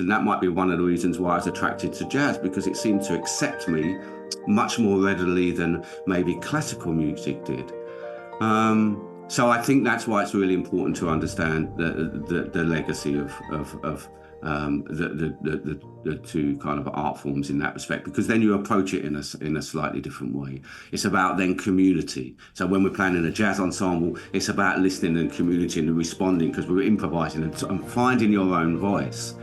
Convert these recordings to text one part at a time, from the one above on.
And that might be one of the reasons why I was attracted to jazz, because it seemed to accept me much more readily than maybe classical music did. So I think that's why it's really important to understand the legacy of the two kind of art forms in that respect, because then you approach it in a slightly different way. It's about then community. So when we're playing in a jazz ensemble, it's about listening and community and responding, because we're improvising and finding your own voice.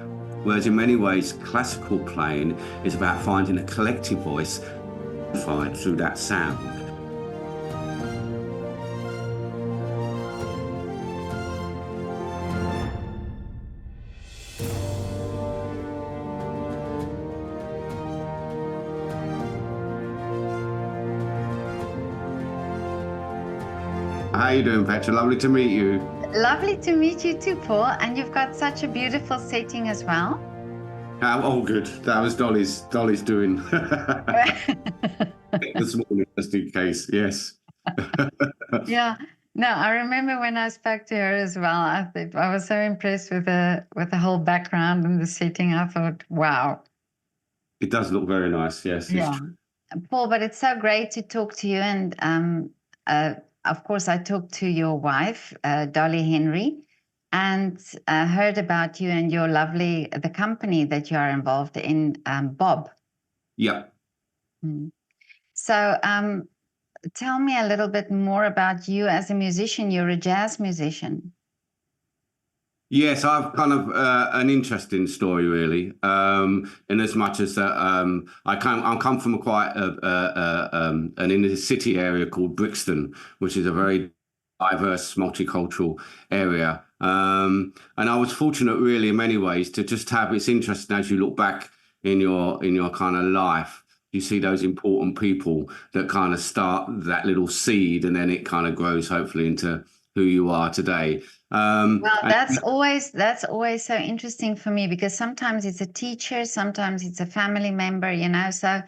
Whereas in many ways, classical playing is about finding a collective voice through that sound. How you doing, Petra? Lovely to meet you. Lovely to meet you too, Paul. And you've got such a beautiful setting as well. Oh, good. That was Dolly's doing this morning, just in case. Yes. Yeah. No, I remember when I spoke to her as well. I was so impressed with the whole background and the setting. I thought, wow. It does look very nice. Yes. Yeah. Paul, but it's so great to talk to you. And of course, I talked to your wife, Dolly Henry, and heard about you and your the company that you are involved in, Bob. Yeah. So tell me a little bit more about you as a musician. You're a jazz musician. Yes, I've kind of an interesting story, really, in as much as that I come from an inner city area called Brixton, which is a very diverse, multicultural area. And I was fortunate, really, in many ways, to just have. It's interesting as you look back in your kind of life. You see those important people that kind of start that little seed, and then it kind of grows, hopefully, into who you are today. Well, that's always so interesting for me, because sometimes it's a teacher, sometimes it's a family member, you know. So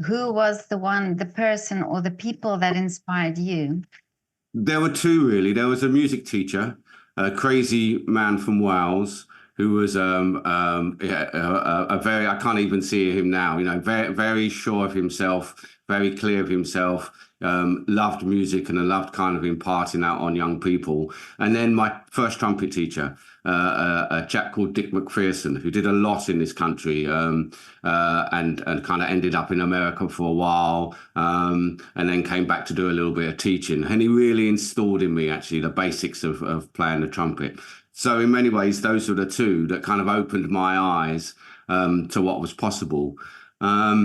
who was the person or the people that inspired you? There were two, really. There was a music teacher, a crazy man from Wales, who was a very, I can't even see him now, you know, very, very sure of himself, very clear of himself, loved music and loved kind of imparting that on young people. And then my first trumpet teacher, a chap called Dick McPherson, who did a lot in this country, and kind of ended up in America for a while, and then came back to do a little bit of teaching. And he really installed in me, actually, the basics of playing the trumpet. So in many ways, those were the two that kind of opened my eyes to what was possible. But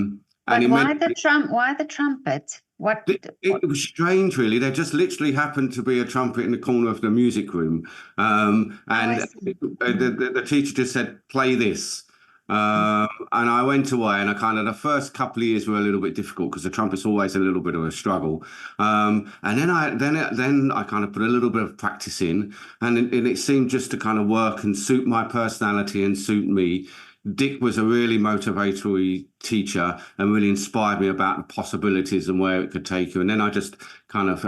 why the trumpet? It was strange, really. There just literally happened to be a trumpet in the corner of the music room, and the teacher just said, "Play this." And I went away, and I kind of the first couple of years were a little bit difficult because the trumpet's always a little bit of a struggle. And then I kind of put a little bit of practice in, and it seemed just to kind of work and suit my personality and suit me. Dick was a really motivatory teacher and really inspired me about the possibilities and where it could take you. And then I just kind of,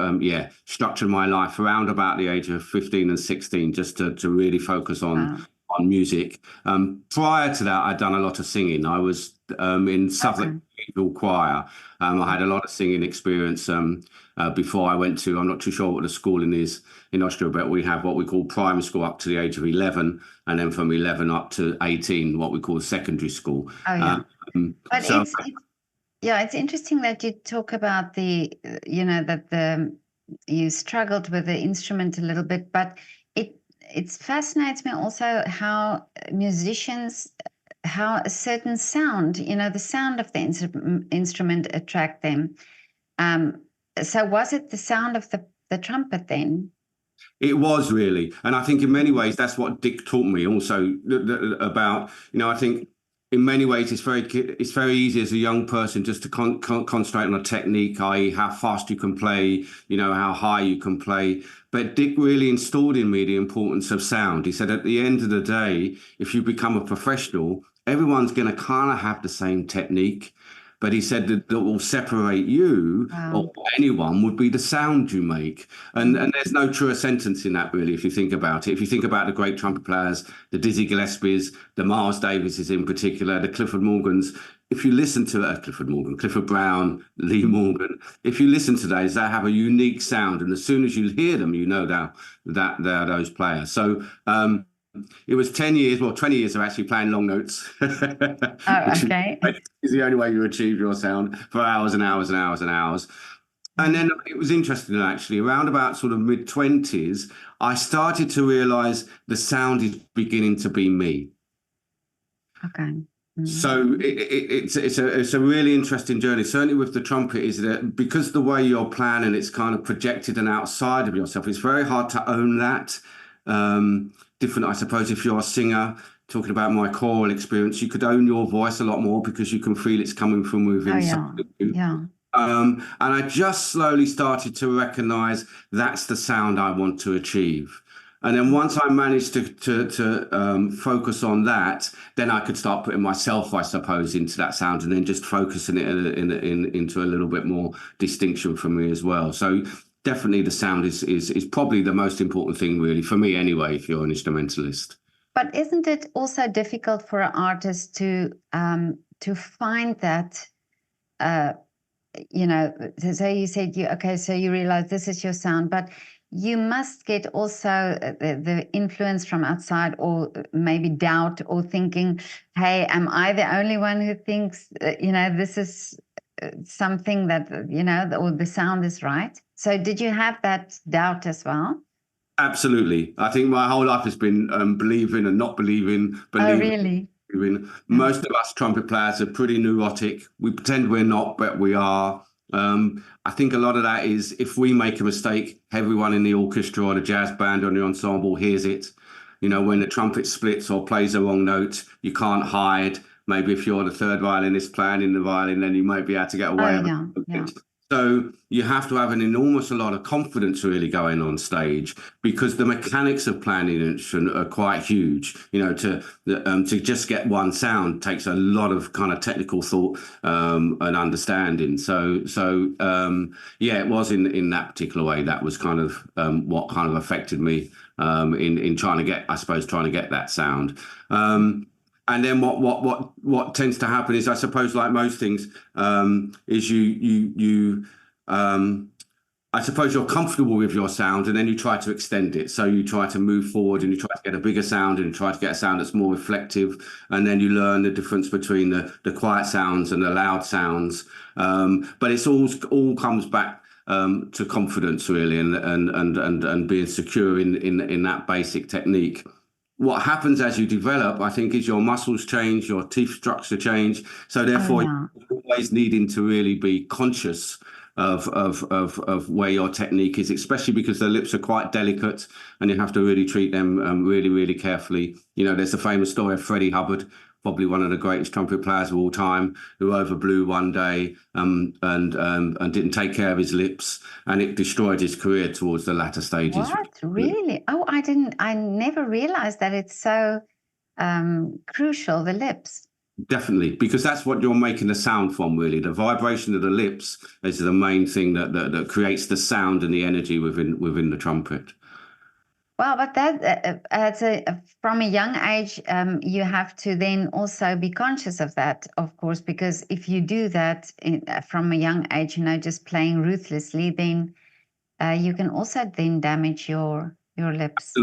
structured my life around about the age of 15 and 16, just to really focus on music. Prior to that, I'd done a lot of singing. I was in Southwark Cathedral Choir. I had a lot of singing experience before I went to, I'm not too sure what the schooling is in Austria, but we have what we call primary school up to the age of 11, and then from 11 up to 18, what we call secondary school. Oh, yeah. But so, it's interesting that you talk about you struggled with the instrument a little bit, but it fascinates me also how a certain sound, the sound of the instrument attract them. So was it the sound of the trumpet then? It was, really. And I think in many ways, that's what Dick taught me also about, I think in many ways, it's very easy as a young person just to concentrate on a technique, i.e. how fast you can play, how high you can play. But Dick really installed in me the importance of sound. He said, at the end of the day, if you become a professional, everyone's going to kind of have the same technique. but he said that will separate you or anyone would be the sound you make. And there's no truer sentence in that, really, if you think about it. If you think about the great trumpet players, the Dizzy Gillespies, the Miles Davises in particular, the Clifford Morgans, if you listen to Clifford Brown, Lee Morgan, if you listen to those, they have a unique sound. And as soon as you hear them, you know that they're those players. So it was 10 years, well, 20 years of actually playing long notes. Okay. Is the only way you achieve your sound for hours and hours and hours and hours. And then it was interesting, actually, around about sort of mid-20s, I started to realize the sound is beginning to be me. Okay. So it's a really interesting journey. Certainly with the trumpet, is that because the way you're playing, it's kind of projected and outside of yourself, it's very hard to own that. Different, I suppose, if you're a singer, talking about my choral experience, you could own your voice a lot more because you can feel it's coming from within. And I just slowly started to recognize that's the sound I want to achieve. And then once I managed to focus on that, then I could start putting myself, I suppose, into that sound, and then just focusing it into a little bit more distinction for me as well. So definitely the sound is probably the most important thing, really, for me anyway, if you're an instrumentalist. But isn't it also difficult for an artist to find that, so you said, so you realize this is your sound, but you must get also the influence from outside, or maybe doubt, or thinking, hey, am I the only one who thinks, this is something that, or the sound is right? So did you have that doubt as well? Absolutely. I think my whole life has been believing and not believing. Oh, really? Most of us trumpet players are pretty neurotic. We pretend we're not, but we are. I think a lot of that is if we make a mistake, everyone in the orchestra or the jazz band or the ensemble hears it. When the trumpet splits or plays a wrong note, you can't hide. Maybe if you're the third violinist playing in the violin, then you might be able to get away with it. So you have to have an enormous lot of confidence really going on stage, because the mechanics of playing an instrument are quite huge. To just get one sound takes a lot of kind of technical thought and understanding. So it was in that particular way. That was kind of what kind of affected me in trying to get that sound. And then what tends to happen is, I suppose, like most things, is I suppose you're comfortable with your sound, and then you try to extend it. So you try to move forward, and you try to get a bigger sound, and you try to get a sound that's more reflective. And then you learn the difference between the quiet sounds and the loud sounds. But it's all comes back to confidence, really, and being secure in that basic technique. What happens as you develop, I think, is your muscles change, your teeth structure change. So therefore, you're always needing to really be conscious of where your technique is, especially because the lips are quite delicate and you have to really treat them really, really carefully. There's the famous story of Freddie Hubbard, probably one of the greatest trumpet players of all time, who overblew one day and didn't take care of his lips, and it destroyed his career towards the latter stages. What? Really? Oh, I never realized that it's so crucial, the lips. Definitely, because that's what you're making the sound from, really. The vibration of the lips is the main thing that creates the sound and the energy within the trumpet. Well, but from a young age, you have to then also be conscious of that, of course, because if you do that from a young age, just playing ruthlessly, then you can also then damage your lips.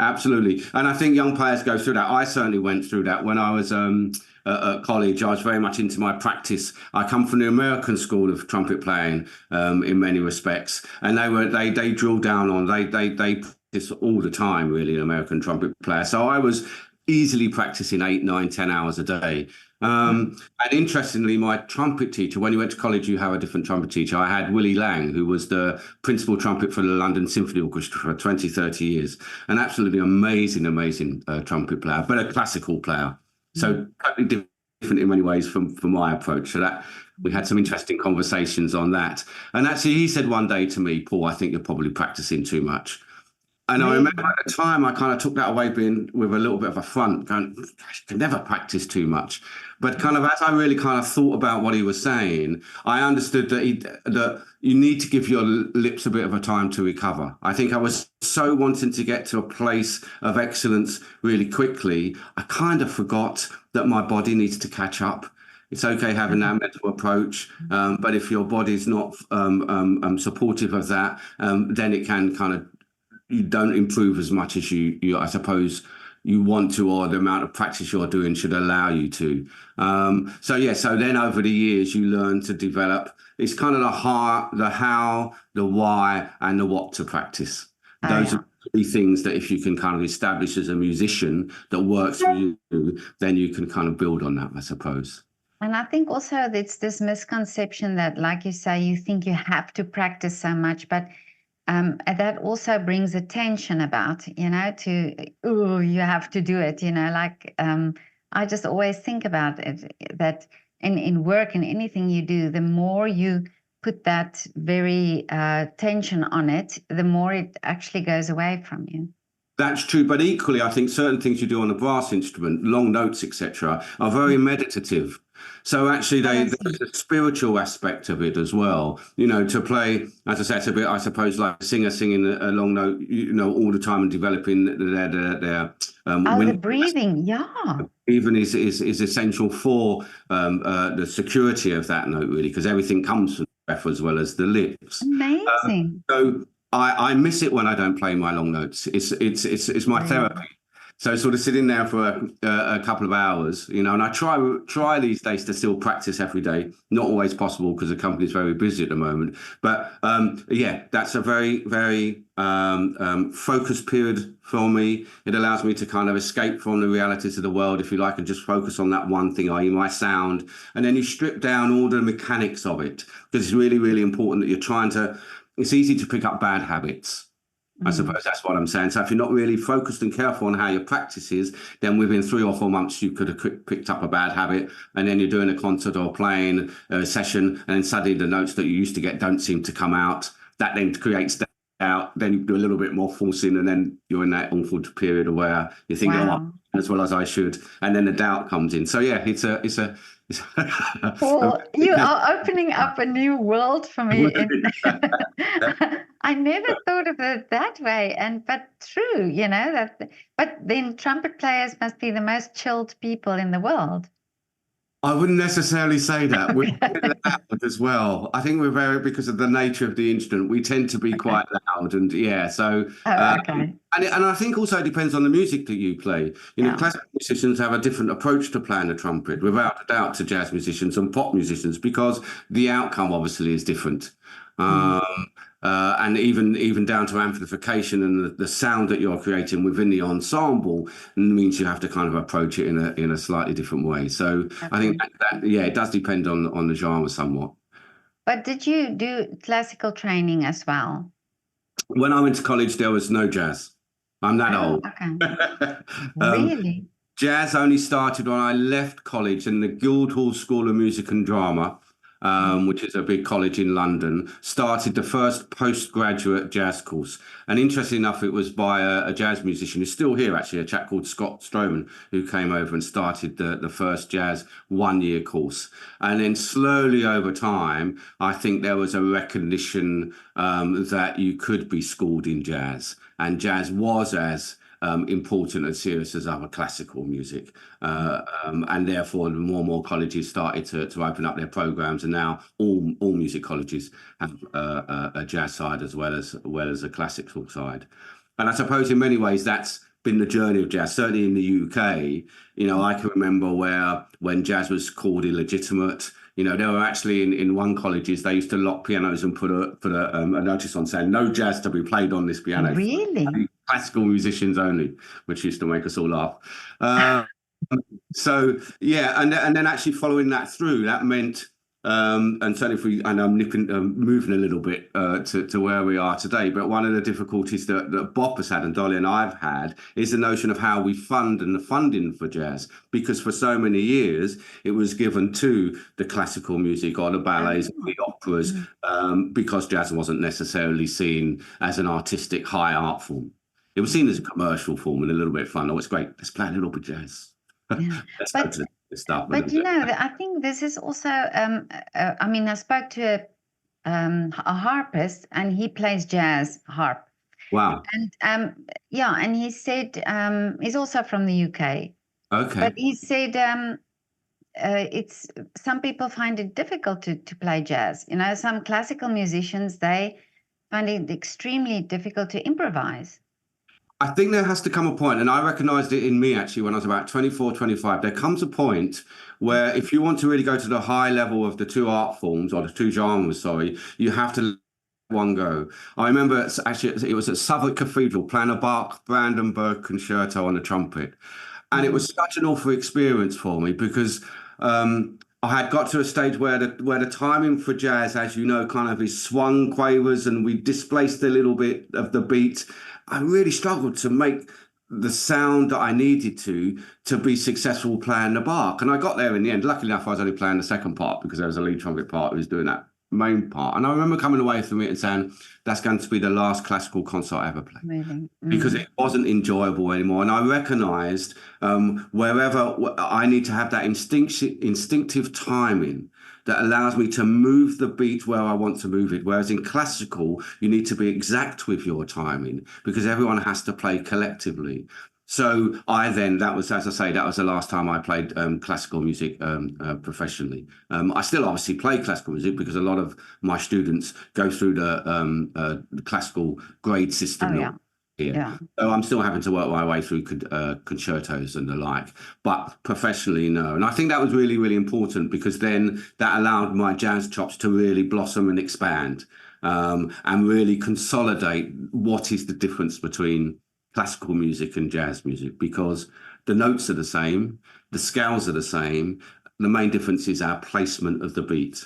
Absolutely. And I think young players go through that. I certainly went through that when I was at college. I was very much into my practice. I come from the American school of trumpet playing in many respects, and they drill down on they practice all the time, really, an American trumpet player. So I was easily practicing 8, 9, 10 hours a day. And interestingly, my trumpet teacher, when you went to college, you have a different trumpet teacher. I had Willie Lang, who was the principal trumpet for the London Symphony Orchestra for 20, 30 years. An absolutely amazing trumpet player, but a classical player. So totally different in many ways from my approach. So that we had some interesting conversations on that. And actually, he said one day to me, Paul, I think you're probably practicing too much. And I Really? remember at the time, I kind of took that away being with a little bit of a front, going, I can never practice too much. But kind of as I really kind of thought about what he was saying, I understood that you need to give your lips a bit of a time to recover. I think I was so wanting to get to a place of excellence really quickly, I kind of forgot that my body needs to catch up. It's okay having that mental approach, but if your body's not supportive of that, then it can kind of you don't improve as much as you I suppose you want to, or the amount of practice you're doing should allow you to. So yeah, so then over the years you learn to develop. It's kind of the how, the why, and the what to practice. Oh, Those yeah. are three things that if you can kind of establish as a musician that works for you, then you can kind of build on that, I suppose. And I think also it's this misconception that, like you say, you think you have to practice so much, but and that also brings attention about, to, oh, you have to do it, like I just always think about it that in work and anything you do, the more you put that very tension on it, the more it actually goes away from you. That's true, but equally, I think certain things you do on a brass instrument, long notes, etc., are very meditative. So actually, Oh, that's there's a spiritual aspect of it as well. To play, as I said, it's a bit, I suppose, like a singer singing a long note, all the time and developing their oh, the wind. breathing, yeah, Even is essential for the security of that note, really, because everything comes from the breath as well as the lips. amazing. So I miss it when I don't play my long notes. It's my Really? therapy. So sort of sitting there for a couple of hours, and I try these days to still practice every day. Not always possible because the company's very busy at the moment. But yeah, that's a very, very focused period for me. It allows me to kind of escape from the realities of the world, if you like, and just focus on that one thing, i.e. my sound. And then you strip down all the mechanics of it, because it's really, really important that you're trying to. It's easy to pick up bad habits. I suppose that's what I'm saying. So if you're not really focused and careful on how your practice is, then within 3 or 4 months you could have picked up a bad habit, and then you're doing a concert or playing a session, and then suddenly the notes that you used to get don't seem to come out. That then creates doubt. Then you do a little bit more forcing, and then you're in that awful period where you think, "Oh, Wow. as well as I should," and then the doubt comes in. So yeah, it's Well, you are opening up a new world for me. I never thought of it that way, but true, that. But then trumpet players must be the most chilled people in the world. I wouldn't necessarily say that. We're very loud as well. I think we're very, because of the nature of the instrument, we tend to be Okay. quite loud, and yeah. So, Oh, okay. and I think also it depends on the music that you play. Yeah. Classical musicians have a different approach to playing the trumpet, without a doubt, to jazz musicians and pop musicians, because the outcome obviously is different. Mm. And even down to amplification and the sound that you're creating within the ensemble means you have to kind of approach it in a slightly different way. So I think Okay. yeah, it does depend on the genre somewhat. But did you do classical training as well? When I went to college, there was no jazz. I'm that Oh, old. okay. um, Really? Jazz only started when I left college, in the Guildhall School of Music and Drama, which is a big college in London, started the first postgraduate jazz course. And interestingly enough, it was by a jazz musician who's still here, actually, a chap called Scott Stroman, who came over and started the first jazz 1 year course. And then slowly over time, I think there was a recognition that you could be schooled in jazz, and jazz was as important and serious as other classical music. And therefore, more and more colleges started to open up their programs, and now all music colleges have a jazz side as well as a classical side. And I suppose in many ways that's been the journey of jazz. Certainly in the UK, I can remember when jazz was called illegitimate. There were actually in one colleges they used to lock pianos and put a notice on saying no jazz to be played on this piano. Really? Classical musicians only, which used to make us all laugh. Uh, so yeah, and then actually following that through, that meant, and certainly if and I'm moving a little bit to where we are today, but one of the difficulties that Bob has had and Dolly and I've had is the notion of how we fund and the funding for jazz, because for so many years it was given to the classical music or the ballets, Oh. the operas, because jazz wasn't necessarily seen as an artistic high art form. It was seen as a commercial form and a little bit of fun. Oh, it's great. Let's play a little bit of jazz. Yeah. Let's go But to the stuff a but little you bit. know, I think this is also. I mean, I spoke to a harpist, and he plays jazz harp, Wow. and yeah, and he said he's also from the UK, but Okay. he said it's some people find it difficult to play jazz. You know, some classical musicians, they find it extremely difficult to improvise. I think there has to come a point, and I recognized it in me actually when I was about 24, 25. There comes a point where if you want to really go to the high level of the two art forms or the two genres, sorry, you have to let one go. I remember actually it was at Southwark Cathedral playing a Bach Brandenburg concerto on the trumpet. And it Mhm. was such an awful experience for me because I had got to a stage where the timing for jazz, as you know, kind of is swung quavers and we displaced a little bit of the beat. I really struggled to make the sound that I needed to be successful playing the Bach. And I got there in the end. Luckily enough, I was only playing the second part because there was a lead trumpet part who was doing that main part. And I remember coming away from it and saying, that's going to be the last classical concert I ever play Really. because it wasn't enjoyable anymore. And I recognized wherever I need to have that instinctive timing that allows me to move the beat where I want to move it. Whereas in classical, you need to be exact with your timing because everyone has to play collectively. So that was, as I say, that was the last time I played classical music professionally. I still obviously play classical music because a lot of my students go through the classical grade Oh system yeah, here. yeah. So I'm still having to work my way through concertos and the like, but professionally, no. And I think that was really, really important because then that allowed my jazz chops to really blossom and expand and really consolidate what is the difference between classical music and jazz music because the notes are the same, the scales are the same. The main difference is our placement of the beat.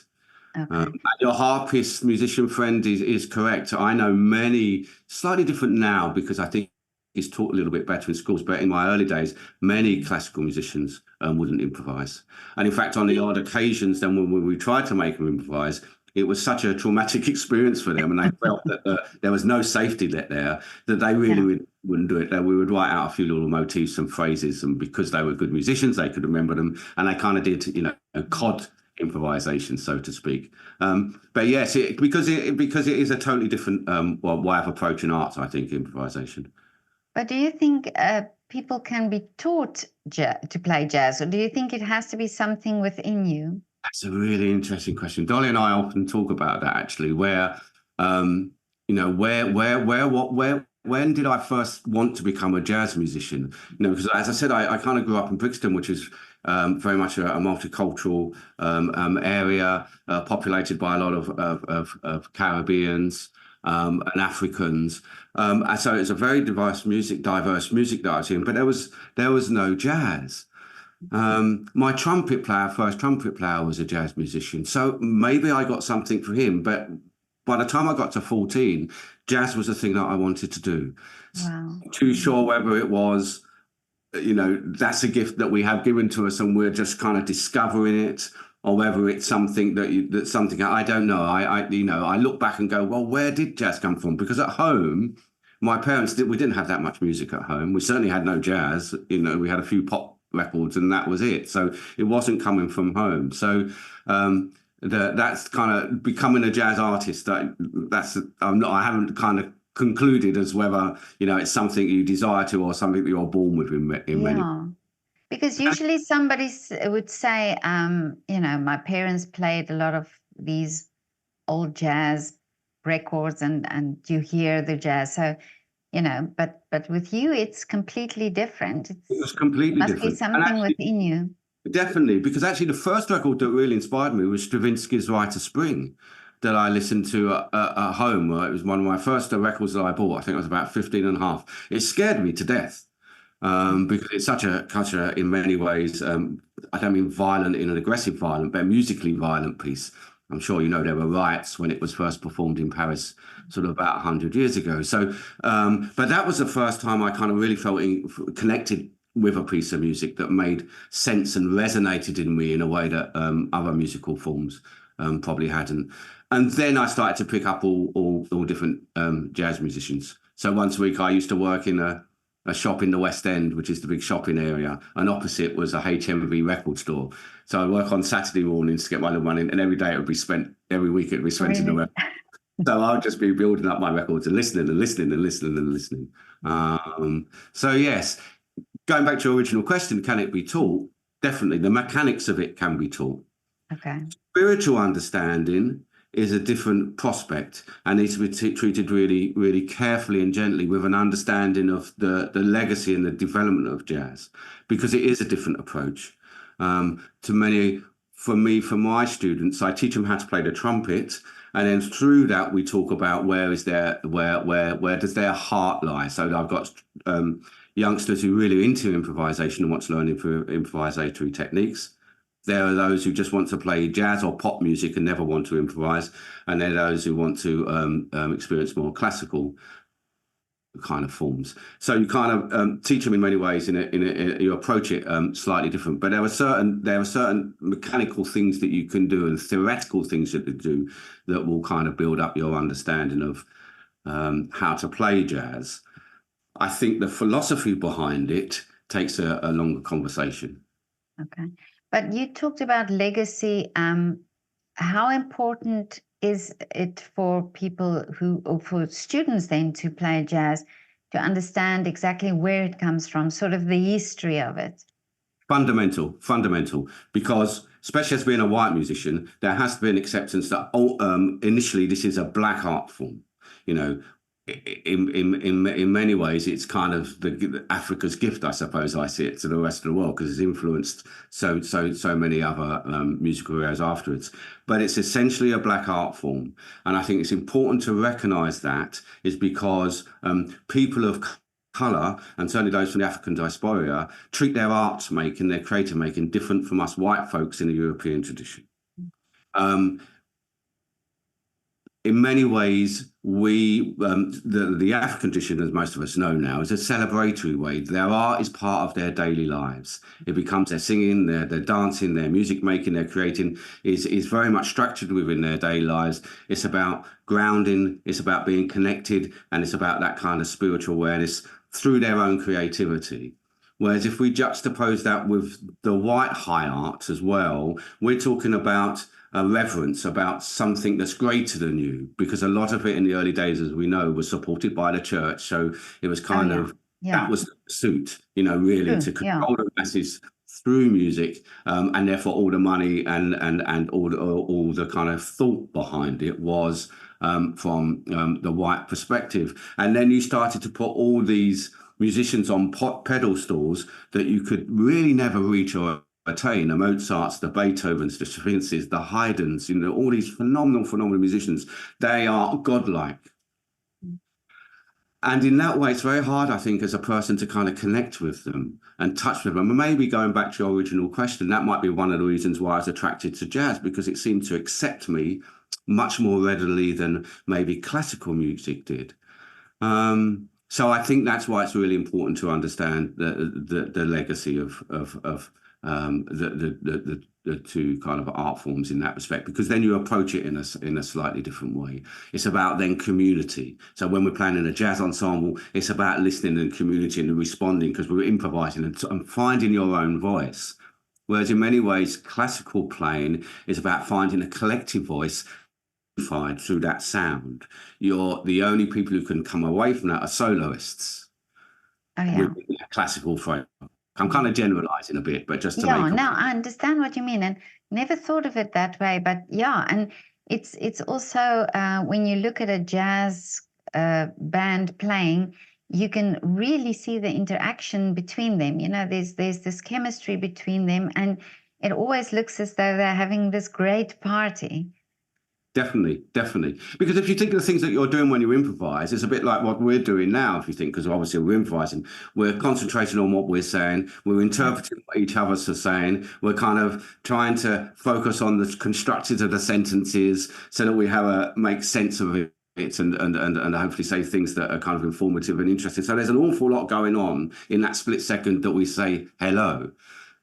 Okay. Your harpist musician friend is correct. I know many slightly different now because I think it's taught a little bit better in schools. But in my early days, many classical musicians wouldn't improvise. And in fact, on the odd occasions, then when we tried to make them improvise, it was such a traumatic experience for them, and they felt that there was no safety net there that they really Yeah. wouldn't do it. That we would write out a few little motifs and phrases, and because they were good musicians, they could remember them, and they kind of did, a cod improvisation, so to speak. But yes, because it is a totally different way of approaching art. I think improvisation. But do you think people can be taught to play jazz, or do you think it has to be something within you? That's a really interesting question. Dolly and I often talk about that actually, where when did I first want to become a jazz musician? Because as I said, I kind of grew up in Brixton, which is very much a multicultural area, populated by a lot of Caribbeans and Africans. And so it's a very diverse music that I was hearing, but there was no jazz. My first trumpet player was a jazz musician. So maybe I got something for him. But by the time I got to 14, jazz was the thing that I wanted to do. Wow. Not too sure whether it was, that's a gift that we have given to us and we're just kind of discovering it, or whether it's something that's something I don't know. I look back and go, well, where did jazz come from? Because at home, my parents we didn't have that much music at home. We certainly had no jazz. We had a few pop records and that was it. So it wasn't coming from home. So that's kind of becoming a jazz artist. I haven't kind of concluded as whether it's something you desire to or something that you're born with in many. Yeah. Because usually somebody would say, my parents played a lot of these old jazz records, and you hear the jazz. So, but with you, it's completely different. It was It completely must be different. And something actually, within you. definitely, because actually the first record that really inspired me was Stravinsky's Rite of Spring that I listened to at home. It was one of my first records that I bought. I think I was about 15 and a half. It scared me to death because it's such a, in many ways, I don't mean violent in an aggressive violent, but musically violent piece. I'm sure there were riots when it was first performed in Paris, sort of about 100 years ago. So, but that was the first time I kind of really felt connected with a piece of music that made sense and resonated in me in a way that other musical forms probably hadn't. And then I started to pick up all different jazz musicians. So once a week I used to work in a shop in the West End, which is the big shopping area, and opposite was a HMV record store. So I'd work on Saturday mornings to get my little money, and every day it would be spent, every week it would be spent in the record. So I would just be building up my records and listening and listening and listening and listening. So yes, going back to your original question, can it be taught? Definitely. The mechanics of it can be taught. Okay. Spiritual understanding is a different prospect and needs to be treated really, really carefully and gently with an understanding of the legacy and the development of jazz, because it is a different approach. To many, for my students, I teach them how to play the trumpet, and then through that we talk about where does their heart lie. So I've got youngsters who are really into improvisation and want to learn improvisatory techniques. There are those who just want to play jazz or pop music and never want to improvise, and there are those who want to experience more classical kind of forms. So you kind of teach them in many ways. You approach it slightly different, but there are certain mechanical things that you can do and theoretical things that you do that will kind of build up your understanding of how to play jazz. I think the philosophy behind it takes a longer conversation. Okay. But you talked about legacy. How important is it for people or for students then to play jazz to understand exactly where it comes from, sort of the history of it? Fundamental, because especially as being a white musician, there has to be an acceptance that initially this is a black art form. You know, in many ways, it's kind of the Africa's gift, I suppose. I see it to the rest of the world because it's influenced so many other musical areas afterwards. But it's essentially a black art form, and I think it's important to recognise that is because people of colour, and certainly those from the African diaspora, treat their art making, their creative making, different from us white folks in the European tradition. In many ways, the African tradition, as most of us know now, is a celebratory way. Their art is part of their daily lives. It becomes their singing, their dancing, their music making, their creating is very much structured within their daily lives. It's about grounding, it's about being connected, and it's about that kind of spiritual awareness through their own creativity. Whereas if we juxtapose that with the white high art as well, we're talking about a reverence, about something that's greater than you, because a lot of it in the early days, as we know, was supported by the church. So it was kind of, that was the pursuit, really, to control the masses through music, and therefore all the money and all the kind of thought behind it was from the white perspective. And then you started to put all these musicians on pedestals that you could really never reach or attain, the Mozarts, the Beethovens, the Stravinskys, the Haydns, all these phenomenal musicians. They are godlike. And in that way, it's very hard, I think, as a person to kind of connect with them and touch with them. And maybe going back to your original question, that might be one of the reasons why I was attracted to jazz, because it seemed to accept me much more readily than maybe classical music did. So I think that's why it's really important to understand the legacy of the two kind of art forms in that respect, because then you approach it in a slightly different way. It's about then community. So when we're playing in a jazz ensemble, it's about listening and community and responding, because we're improvising and finding your own voice. Whereas in many ways, classical playing is about finding a collective voice through that sound. You're the only people who can come away from that are soloists. With classical frame. I'm kind of generalizing a bit, but just to make no, I understand what you mean, and never thought of it that way. But and it's also when you look at a jazz band playing, you can really see the interaction between them. There's this chemistry between them, and it always looks as though they're having this great party. Definitely. Because if you think of the things that you're doing when you improvise, it's a bit like what we're doing now, if you think, because obviously we're improvising. We're concentrating on what we're saying. We're interpreting what each of us are saying. We're kind of trying to focus on the constructions of the sentences so that we make sense of it and hopefully say things that are kind of informative and interesting. So there's an awful lot going on in that split second that we say hello.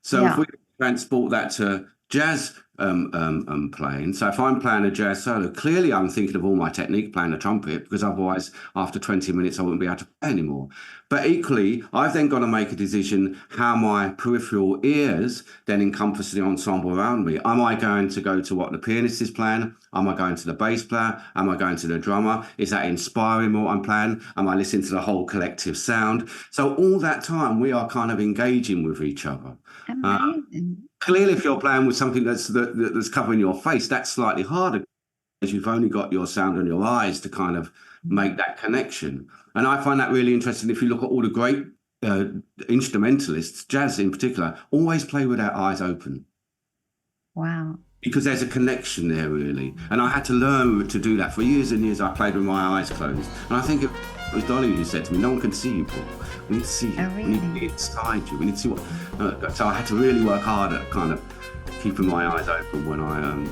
So if we transport that to jazz playing. So if I'm playing a jazz solo, clearly I'm thinking of all my technique playing the trumpet, because otherwise after 20 minutes I wouldn't be able to play anymore. But equally, I've then got to make a decision how my peripheral ears then encompass the ensemble around me. Am I going to go to what the pianist is playing? Am I going to the bass player? Am I going to the drummer? Is that inspiring what I'm playing? Am I listening to the whole collective sound? So all that time we are kind of engaging with each other. Amazing. Clearly, if you're playing with something that's covering your face, that's slightly harder, because you've only got your sound and your eyes to kind of make that connection. And I find that really interesting. If you look at all the great instrumentalists, jazz in particular, always play with their eyes open. Wow. Because there's a connection there, really. And I had to learn to do that. For years and years, I played with my eyes closed. And I think it was Dolly who said to me, no one can see you, Paul. We need to see you. Oh, really? We need to be inside you. We need to see what... so I had to really work hard at kind of keeping my eyes open when I'm...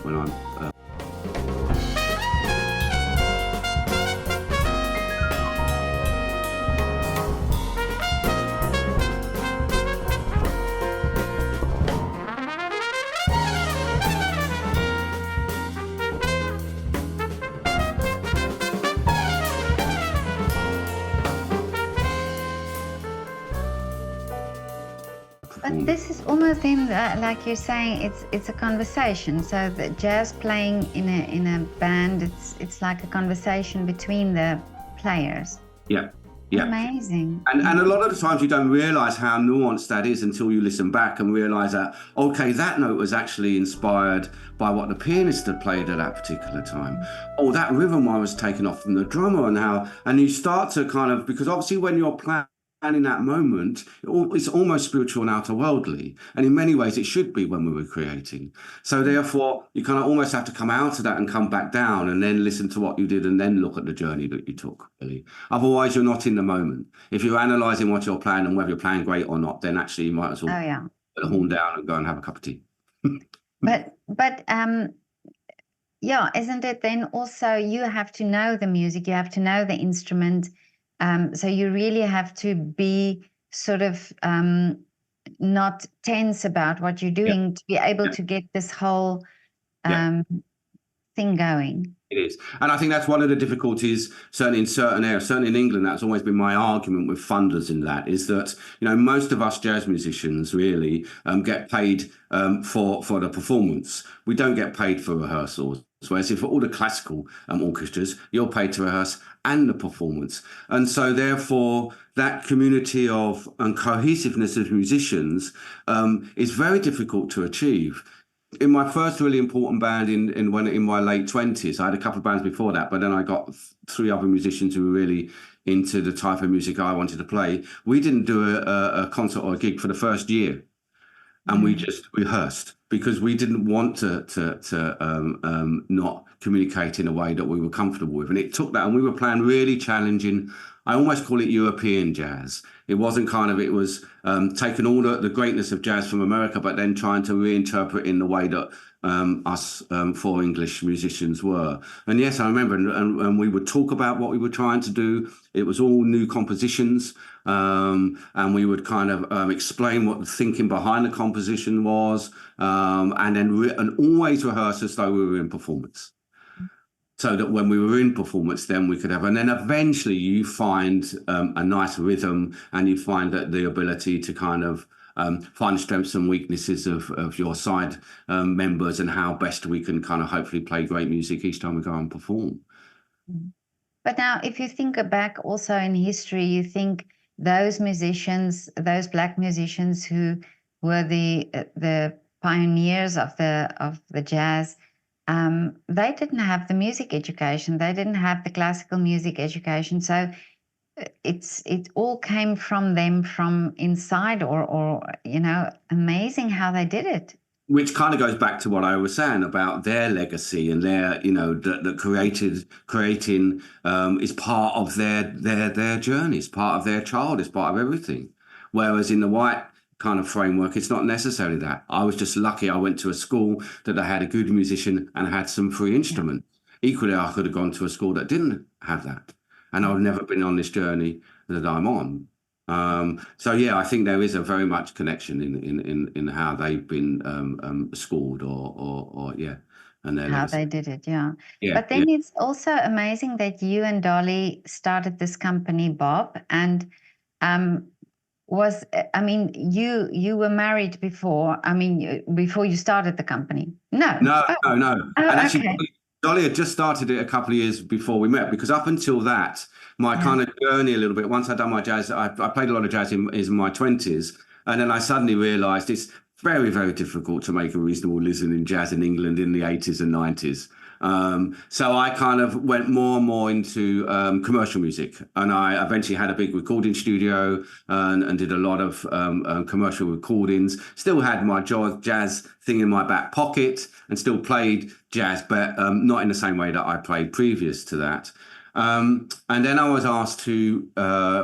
But this is almost in, like you're saying, it's a conversation. So the jazz playing in a band, it's like a conversation between the players. Yeah. Yeah. Amazing. And a lot of the times you don't realise how nuanced that is until you listen back and realise that, okay, that note was actually inspired by what the pianist had played at that particular time. Or that rhythm I was taken off from the drummer, and you start to kind of, because obviously when you're playing in that moment, it's almost spiritual and outer-worldly. And in many ways, it should be when we were creating. So therefore, you kind of almost have to come out of that and come back down and then listen to what you did and then look at the journey that you took, really. Otherwise, you're not in the moment. If you're analysing what you're playing and whether you're playing great or not, then actually you might as well put the horn down and go and have a cup of tea. But yeah, isn't it then also you have to know the music, you have to know the instrument, so you really have to be sort of not tense about what you're doing to be able to get this whole thing going. It is. And I think that's one of the difficulties, certainly in certain areas, certainly in England, that's always been my argument with funders in that, is that, you know, most of us jazz musicians really get paid for the performance. We don't get paid for rehearsals. Whereas if for all the classical orchestras, you're paid to rehearse and the performance. And so therefore, that community of and cohesiveness of musicians is very difficult to achieve. In my first really important band in my late 20s, I had a couple of bands before that, but then I got three other musicians who were really into the type of music I wanted to play. We didn't do a concert or a gig for the first year, and we just rehearsed because we didn't want to not communicate in a way that we were comfortable with. And it took that, and we were playing really challenging, I almost call it European jazz. It wasn't kind of, it was taking all the greatness of jazz from America, but then trying to reinterpret in the way that us four English musicians were. And yes, I remember, and we would talk about what we were trying to do. It was all new compositions, and we would kind of explain what the thinking behind the composition was, and always rehearse as though we were in performance. So that when we were in performance, then we could have, and then eventually you find a nice rhythm, and you find that the ability to kind of find strengths and weaknesses of your side members, and how best we can kind of hopefully play great music each time we go and perform. But now, if you think back also in history, you think those musicians, those Black musicians who were the pioneers of the jazz, they didn't have the music education. They didn't have the classical music education. So it all came from them from inside, or you know, amazing how they did it. Which kind of goes back to what I was saying about their legacy and their, you know, that creating is part of their journey, it's part of their child, it's part of everything. Whereas in the white kind of framework, it's not necessarily that. I was just lucky I went to a school that I had a good musician and had some free instruments. Equally, I could have gone to a school that didn't have that, and I would never been on this journey that I'm on. So yeah, I think there is a very much connection in how they've been schooled or yeah, and their How legacy. they did it, yeah. Yeah, But yeah. then it's also amazing that you and Dolly started this company, Bob, and um, I mean, you were married before. I mean, before you started the company. No. No, Oh, no, no. And oh, actually, okay. Dolly had just started it a couple of years before we met because up until that, my Yeah. kind of journey a little bit, once I'd done my jazz, I played a lot of jazz in my 20s. And then I suddenly realized it's very, very difficult to make a reasonable living in jazz in England in the 80s and 90s. So I kind of went more and more into commercial music, and I eventually had a big recording studio and did a lot of commercial recordings. Still had my jazz thing in my back pocket, and still played jazz, but not in the same way that I played previous to that. And then I was asked to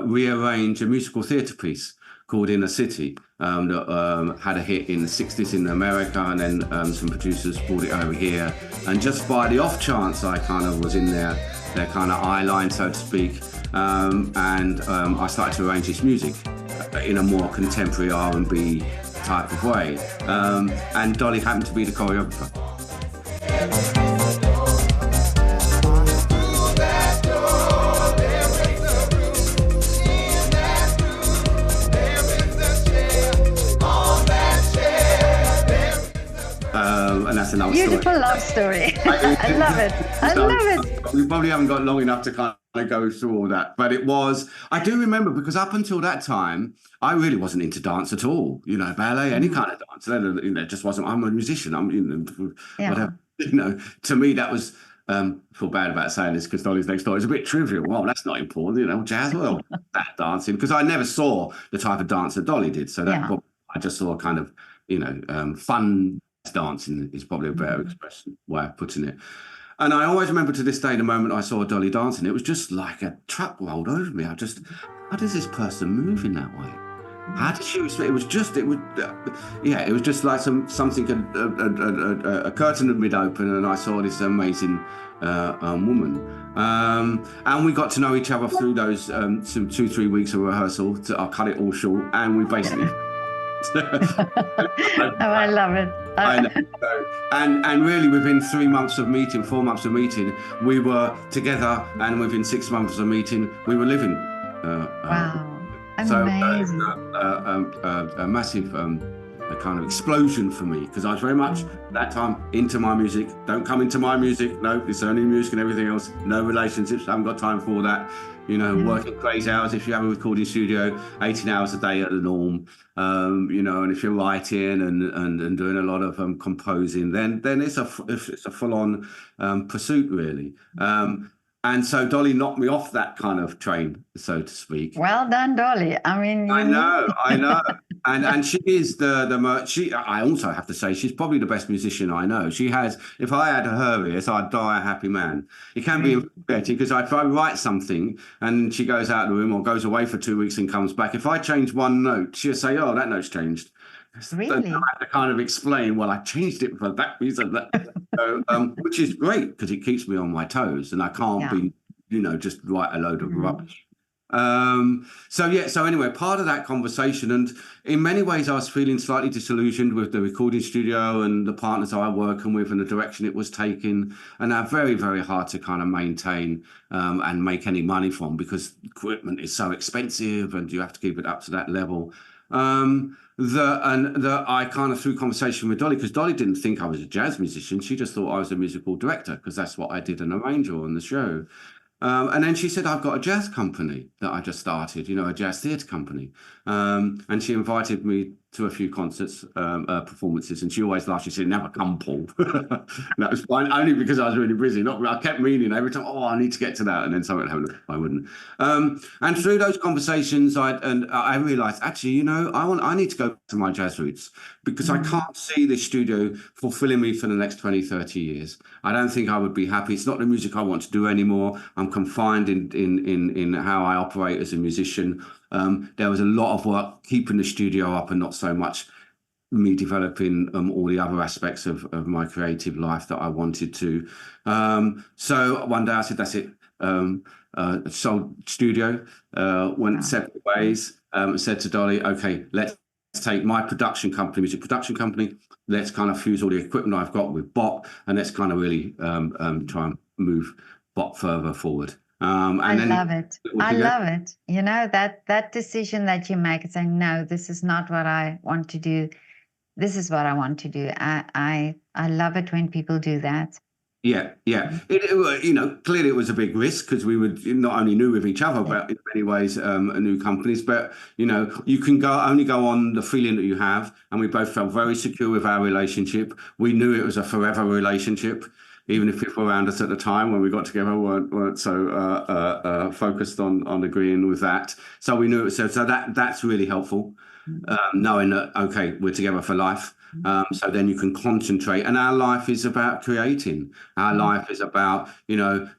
rearrange a musical theatre piece called In a City that had a hit in the 60s in America, and then some producers brought it over here. And just by the off chance, I kind of was in their kind of eye line, so to speak, and I started to arrange this music in a more contemporary R&B type of way. And Dolly happened to be the choreographer. And that's another Beautiful story. love story. I love it. I So, love it. we probably haven't got long enough to kind of go through all that, but I do remember because up until that time, I really wasn't into dance at all, ballet, any kind of dance. It just wasn't, I'm a musician, Yeah. whatever, to me, that was, I feel bad about saying this because Dolly's next door is a bit trivial. Well, that's not important, jazz, well, that dancing, because I never saw the type of dance that Dolly did. So Yeah. I just saw kind of, fun dancing is probably a better way of putting it. And I always remember to this day the moment I saw Dolly dancing, it was just like a truck rolled over me. How does this person move in that way? How did she? It was just like something. A curtain had been open, and I saw this amazing woman. And we got to know each other through those some 2-3 weeks of rehearsal. I'll cut it all short, and we basically. Oh, I love it. I know. And really, within 4 months of meeting, we were together, and within 6 months of meeting, we were living. Wow. So Amazing. a massive a kind of explosion for me because I was very much that time into my music. Don't come into my music. No, it's only music and everything else. No relationships. I haven't got time for all that. Working crazy hours. If you have a recording studio, 18 hours a day at the norm. And if you're writing and doing a lot of composing, then it's a full-on pursuit really. And so Dolly knocked me off that kind of train, so to speak. Well done, Dolly. I mean, I know. And she is I also have to say she's probably the best musician I know. If I had her ears, I'd die a happy man. It can be infuriating because if I write something and she goes out of the room or goes away for 2 weeks and comes back, if I change one note, she'll say, "Oh, that note's changed." Really? I have to kind of explain, well, I changed it for that reason. Which is great because it keeps me on my toes and I can't be, just write a load of rubbish. So anyway, part of that conversation, and in many ways I was feeling slightly disillusioned with the recording studio and the partners I was working with and the direction it was taking, and they're very, very hard to kind of maintain and make any money from because equipment is so expensive and you have to keep it up to that level. I kind of through conversation with Dolly, because Dolly didn't think I was a jazz musician. She just thought I was a musical director because that's what I did, an arranger on the show. And then she said, I've got a jazz company that I just started, a jazz theatre company. And she invited me to a few concerts, performances, and she always laughed. She said, "Never come, Paul." That was fine, only because I was really busy. I kept meaning every time, "Oh, I need to get to that," and then something happened. I wouldn't. And through those conversations, I realised actually, I need to go back to my jazz roots because I can't see this studio fulfilling me for the next 20, 30 years. I don't think I would be happy. It's not the music I want to do anymore. I'm confined in how I operate as a musician. There was a lot of work keeping the studio up and not so much me developing all the other aspects of my creative life that I wanted to. So one day I said, that's it. sold studio, went separate ways. Said to Dolly, okay, let's take my production company, music production company. Let's kind of fuse all the equipment I've got with Bot, and let's kind of really try and move Bot further forward. I love it. I love it. You know, that decision that you make and saying, no, this is not what I want to do. This is what I want to do. I love it when people do that. Yeah. Clearly it was a big risk because we would not only knew of each other, but in many ways new companies. But you can only go on the feeling that you have, and we both felt very secure with our relationship. We knew it was a forever relationship, even if people around us at the time when we got together weren't so focused on agreeing with that. So we knew it. So that's really helpful, knowing that okay, we're together for life. So then you can concentrate, and our life is about creating. Our life is about,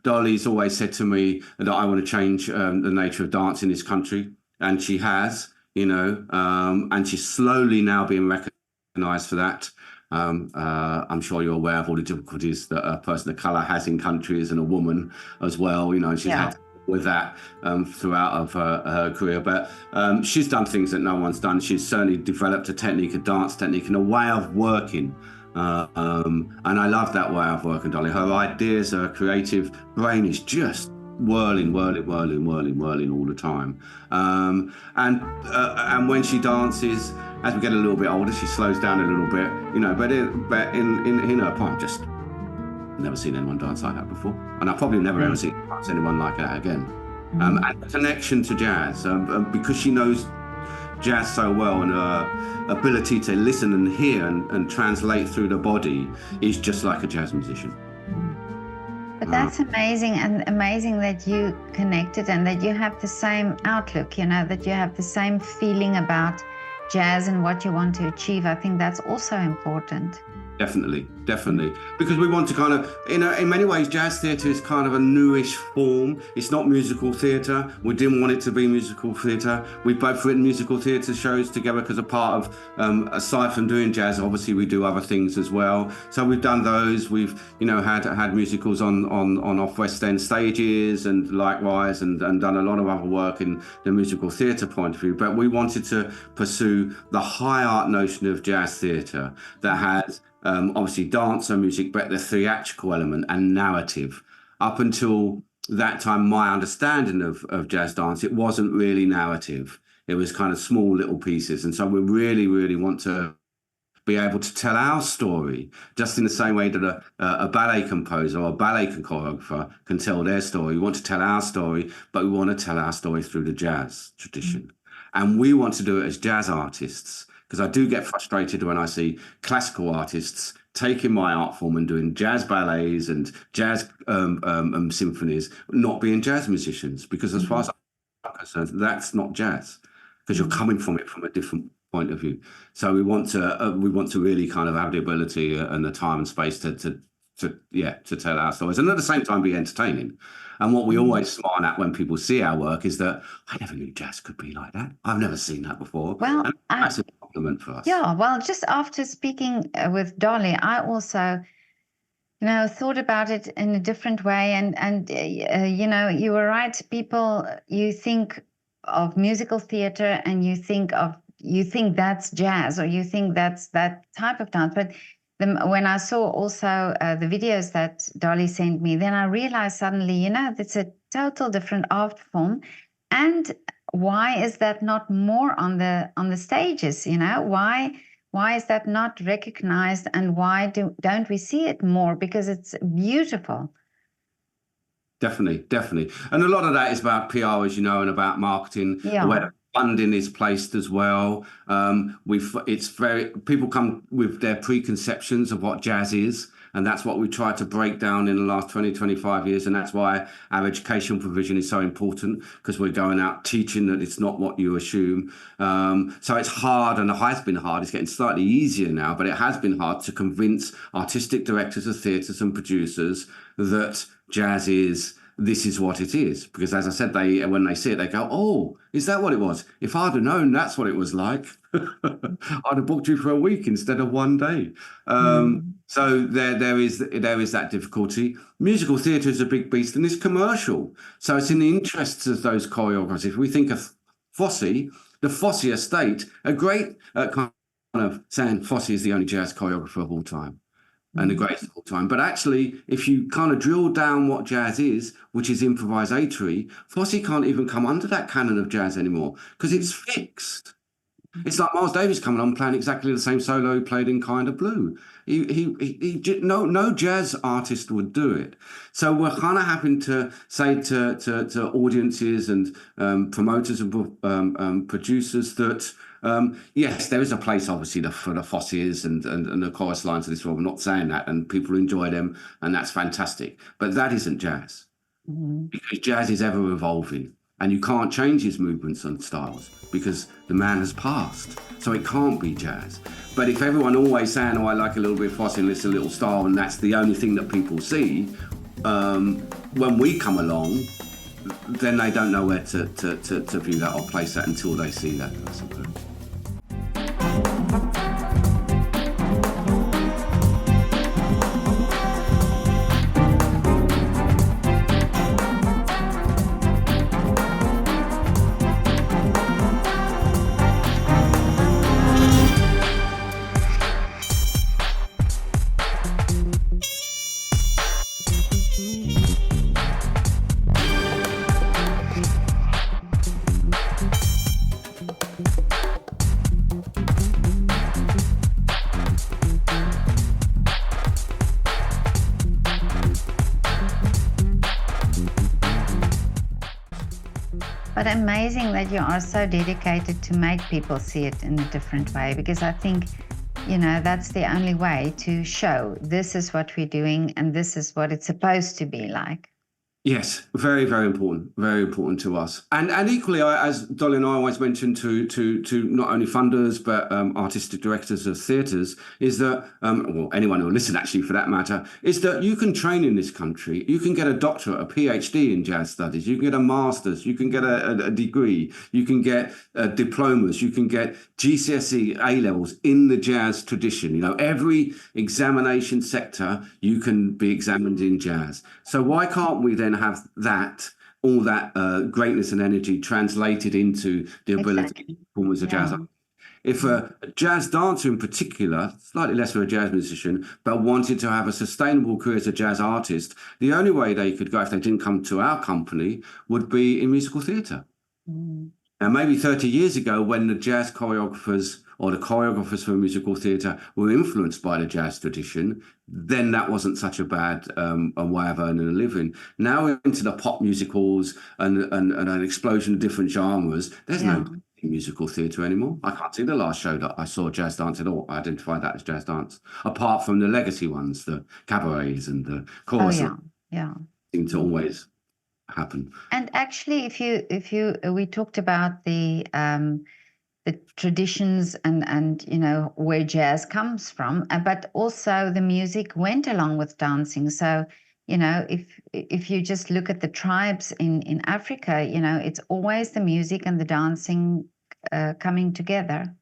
Dolly's always said to me that I want to change the nature of dance in this country, and she has, and she's slowly now being recognised for that. I'm sure you're aware of all the difficulties that a person of colour has in countries, and a woman as well, and she's had with that throughout of her career, but she's done things that no one's done. She's certainly developed a technique, a dance technique, and a way of working, and I love that way of working, Dolly. Her ideas, her creative brain is just whirling all the time, and when she dances, as we get a little bit older, she slows down a little bit, but in her prime, just never seen anyone dance like that before, and I've probably never ever seen anyone like that again. And the connection to jazz, because she knows jazz so well, and her ability to listen and hear and translate through the body is just like a jazz musician. But that's amazing, and amazing that you connected and that you have the same outlook, that you have the same feeling about jazz and what you want to achieve. I think that's also important. Definitely, because we want to kind of, in many ways, jazz theatre is kind of a newish form. It's not musical theatre. We didn't want it to be musical theatre. We've both written musical theatre shows together because a part of, aside from doing jazz, obviously we do other things as well. So we've done those. We've, had musicals on off West End stages, and likewise, and done a lot of other work in the musical theatre point of view. But we wanted to pursue the high art notion of jazz theatre that has obviously dance and music, but the theatrical element and narrative. Up until that time, my understanding of jazz dance, it wasn't really narrative. It was kind of small little pieces. And so we really want to be able to tell our story, just in the same way that a ballet composer or a ballet choreographer can tell their story. We want to tell our story, but we want to tell our story through the jazz tradition. And we want to do it as jazz artists, because I do get frustrated when I see classical artists taking my art form and doing jazz ballets and jazz symphonies, not being jazz musicians, because as far as I'm concerned, that's not jazz, because you're coming from it from a different point of view. So we want to really kind of have the ability and the time and space to tell our stories, and at the same time be entertaining. And what we always smile at when people see our work is that I never knew jazz could be like that. I've never seen that before. Well, and that's a compliment for us. Yeah, well, just after speaking with Dolly, I also, thought about it in a different way. And you were right. People, you think of musical theater and you think that's jazz, or you think that's that type of dance. But when I saw also the videos that Dolly sent me, then I realized suddenly, it's a total different art form. And why is that not more on the stages? Why is that not recognized, and why don't we see it more? Because it's beautiful. Definitely. And a lot of that is about PR, as you know, and about marketing. Yeah. Where funding is placed as well. People come with their preconceptions of what jazz is, and that's what we try to break down in the last 20-25 years. And that's why our education provision is so important, because we're going out teaching that it's not what you assume. So it's hard, and it has been hard. It's getting slightly easier now, but it has been hard to convince artistic directors of theatres and producers that jazz is this is what it is. Because as I said, when they see it, they go, "Oh, is that what it was? If I'd have known that's what it was like, I'd have booked you for a week instead of one day." So there is that difficulty. Musical theatre is a big beast and it's commercial. So it's in the interests of those choreographers. If we think of Fosse, the Fosse estate, a great kind of saying Fosse is the only jazz choreographer of all time and the greatest of all time. But actually, if you kind of drill down what jazz is, which is improvisatory, Fosse can't even come under that canon of jazz anymore because it's fixed. It's like Miles Davis coming on playing exactly the same solo he played in Kind of Blue. No jazz artist would do it. So we're kind of having to say to audiences and promoters and producers that yes, there is a place obviously for the Fosses and the chorus lines of this world. I'm not saying that, and people enjoy them, and that's fantastic. But that isn't jazz, because jazz is ever evolving. And you can't change his movements and styles because the man has passed. So it can't be jazz. But if everyone always saying, "Oh, I like a little bit of Fosse and it's a little style," and that's the only thing that people see, when we come along, then they don't know where to view that or place that until they see that, I suppose. But amazing that you are so dedicated to make people see it in a different way, because I think, that's the only way to show this is what we're doing and this is what it's supposed to be like. Yes, very, very important to us. And equally, as Dolly and I always mention to not only funders, but artistic directors of theatres, is that, well, anyone who will listen actually for that matter, is that you can train in this country. You can get a doctorate, a PhD in jazz studies. You can get a master's. You can get a degree. You can get diplomas. You can get GCSE A-levels in the jazz tradition. Every examination sector, you can be examined in jazz. So why can't we then have all that greatness and energy translated into the ability to perform as a jazz artist? If a jazz dancer in particular, slightly less of a jazz musician, but wanted to have a sustainable career as a jazz artist, the only way they could go if they didn't come to our company would be in musical theatre. Now, maybe 30 years ago, when the jazz choreographers or the choreographers for musical theatre were influenced by the jazz tradition, then that wasn't such a bad way of earning a living. Now we're into the pop musicals and an explosion of different genres. There's no musical theatre anymore. I can't see the last show that I saw jazz dance at all. I identify that as jazz dance, apart from the legacy ones, the cabarets and the chorus. Seem to always happen. And actually, we talked about the traditions and where jazz comes from, but also the music went along with dancing. So if you just look at the tribes in Africa, it's always the music and the dancing coming together.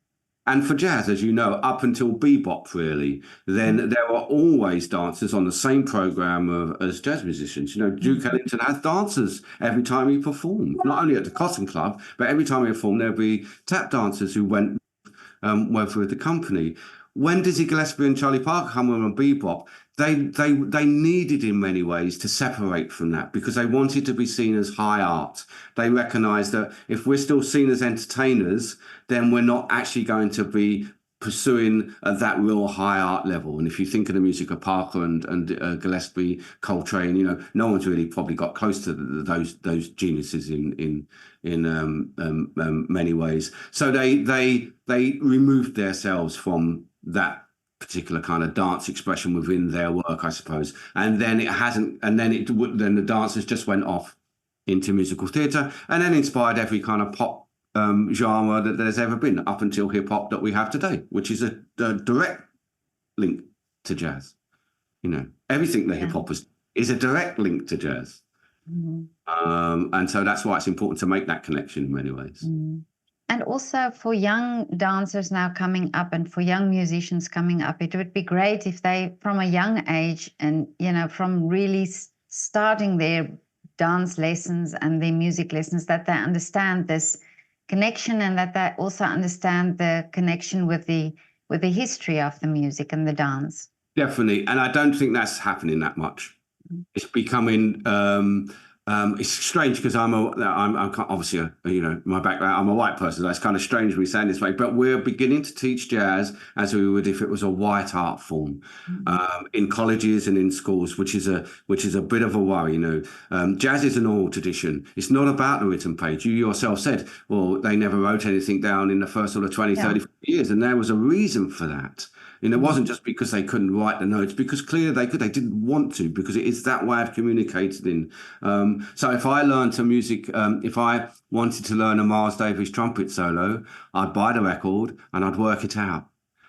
And for jazz, as you know, up until bebop, really, then there were always dancers on the same program as jazz musicians. Duke Ellington had dancers every time he performed, not only at the Cotton Club, but every time he performed, there'd be tap dancers who went with the company. When Dizzy Gillespie and Charlie Parker come on bebop, they needed in many ways to separate from that because they wanted to be seen as high art. They recognised that if we're still seen as entertainers, then we're not actually going to be pursuing that real high art level. And if you think of the music of Parker and Gillespie, Coltrane, no one's really probably got close to those geniuses in many ways. So they removed themselves from that particular kind of dance expression within their work, I suppose. And then then the dancers just went off into musical theatre and then inspired every kind of pop genre that there's ever been up until hip hop that we have today, which is a direct link to jazz. Everything that hip hop is a direct link to jazz. And so that's why it's important to make that connection in many ways. And also for young dancers now coming up and for young musicians coming up, it would be great if they, from a young age and, you know, from really starting their dance lessons and their music lessons, that they understand this connection and that they also understand the connection with the history of the music and the dance. Definitely. And I don't think that's happening that much. It's becoming it's strange because I'm obviously my background, I'm a white person. That's kind of strange me saying this way, but we're beginning to teach jazz as we would if it was a white art form in colleges and in schools, which is a bit of a worry. Jazz is an oral tradition. It's not about the written page. You yourself said, well, they never wrote anything down in the first sort of 20, 30 years, and there was a reason for that. And it wasn't just because they couldn't write the notes, because clearly they could. They didn't want to, because it is that way of communicating. So if I learned to music, if I wanted to learn a Miles Davis trumpet solo, I'd buy the record and I'd work it out.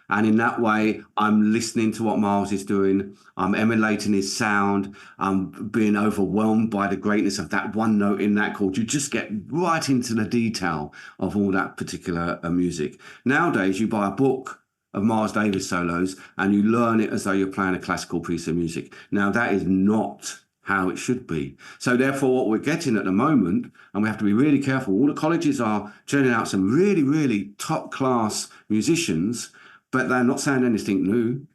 And in that way, I'm listening to what Miles is doing. I'm emulating his sound. I'm being overwhelmed by the greatness of that one note in that chord. You just get right into the detail of all that particular music. Nowadays, you buy a book of Miles Davis solos and you learn it as though you're playing a classical piece of music. Now, that is not how it should be. So therefore, what we're getting at the moment, and we have to be really careful, all the colleges are churning out some really, really top class musicians, but they're not saying anything new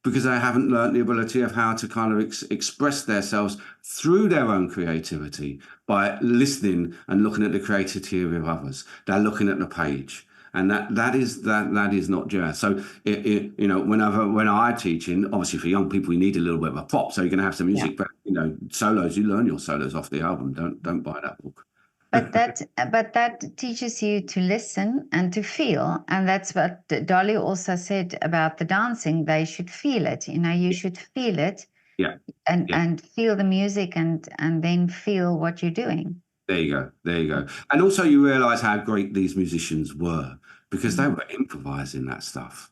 because they haven't learned the ability of how to kind of express themselves through their own creativity by listening and looking at the creativity of others. They're looking at the page. And that is not jazz. So when I teaching, obviously for young people, you need a little bit of a pop. So you're going to have some music, but solos. You learn your solos off the album. Don't buy that book. But that teaches you to listen and to feel, and that's what Dolly also said about the dancing. They should feel it. You should feel it, and feel the music, and then feel what you're doing. There you go. And also you realise how great these musicians were because they were improvising that stuff.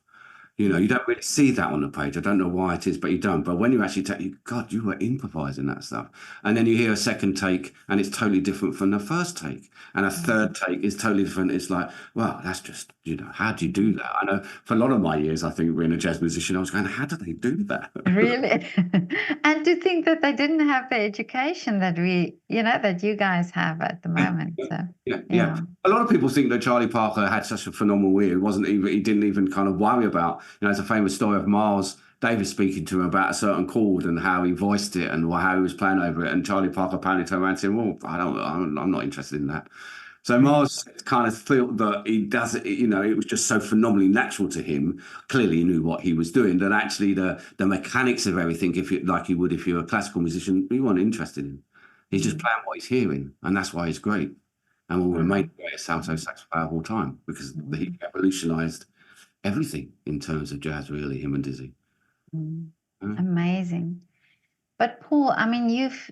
You don't really see that on the page. I don't know why it is, but you don't. But when you actually God, you were improvising that stuff. And then you hear a second take and it's totally different from the first take. And a third take is totally different. It's like, well, that's just, how do you do that? I know for a lot of my years, I think being a jazz musician, I was going, how do they do that? Really? And to think that they didn't have the education that that you guys have at the moment. So, yeah. A lot of people think that Charlie Parker had such a phenomenal ear. He didn't even kind of worry about, there's a famous story of Miles Davis speaking to him about a certain chord and how he voiced it and how he was playing over it. And Charlie Parker apparently turned around and said, well, I'm not interested in that. So Miles kind of felt that he does it, it was just so phenomenally natural to him. Clearly he knew what he was doing, that actually the mechanics of everything, like you would if you're a classical musician, you weren't interested in. He's just playing what he's hearing, and that's why he's great. And will remain the greatest alto sax player of all time because he revolutionized everything in terms of jazz, really, him and Dizzy. Amazing. But Paul, I mean, you've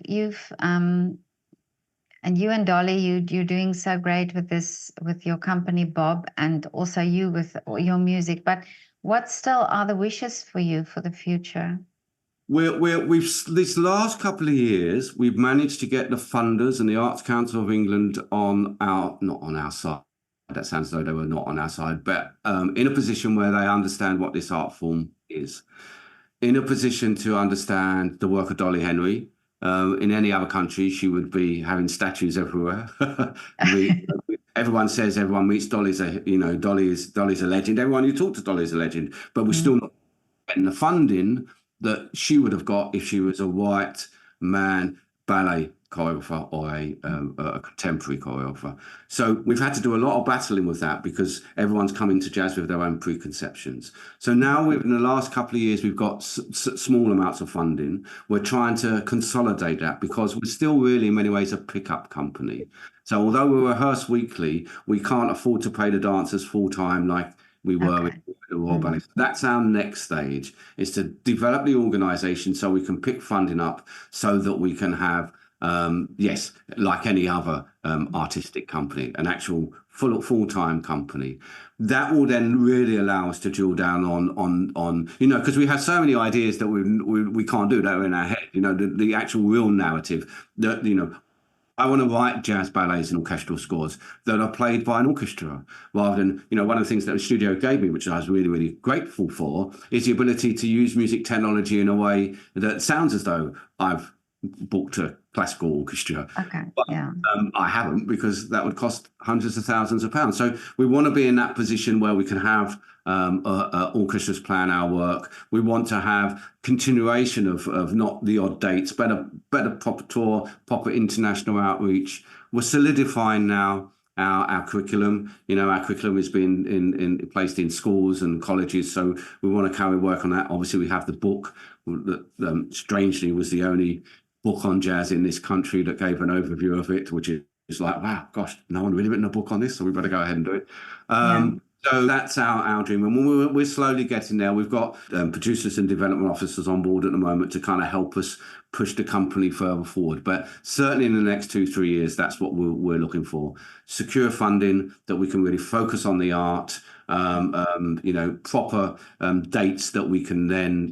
and you and Dolly, you're doing so great with your company, Bob, and also you with your music. But what still are the wishes for you for the future? We've this last couple of years, we've managed to get the funders and the Arts Council of England not on our side. That sounds as though they were not on our side, but in a position where they understand what this art form is, in a position to understand the work of Dolly Henry. In any other country, she would be having statues everywhere. Everyone says everyone meets Dolly's Dolly's a legend. Everyone who talks to Dolly's a legend, but we're still not getting the funding that she would have got if she was a white man ballet choreographer or a contemporary choreographer. So we've had to do a lot of battling with that because everyone's coming to jazz with their own preconceptions. So now in the last couple of years, we've got small amounts of funding. We're trying to consolidate that because we're still really in many ways a pickup company. So although we rehearse weekly, we can't afford to pay the dancers full time like we were with the Royal Ballet. That's our next stage, is to develop the organisation so we can pick funding up so that we can have yes, like any other artistic company, an actual full-time company, that will then really allow us to drill down on because we have so many ideas that we can't do that are in our head. The actual real narrative that I want to write jazz ballets and orchestral scores that are played by an orchestra rather than, one of the things that the studio gave me, which I was really, really grateful for, is the ability to use music technology in a way that sounds as though I've booked a classical orchestra. Okay. But Yeah. I haven't, because that would cost hundreds of thousands of pounds. So we want to be in that position where we can have orchestras plan our work. We want to have continuation of not the odd dates, better proper tour, proper international outreach. We're solidifying now our curriculum. Our curriculum is being placed in schools and colleges, so we want to carry work on that. Obviously, we have the book that strangely was the only book on jazz in this country that gave an overview of it, which is like, wow, gosh, no one really written a book on this, so we better go ahead and do it. So that's our dream, and we're slowly getting there. We've got producers and development officers on board at the moment to kind of help us push the company further forward. But certainly in the next 2-3 years, that's what we're looking for: secure funding that we can really focus on the art, proper dates that we can then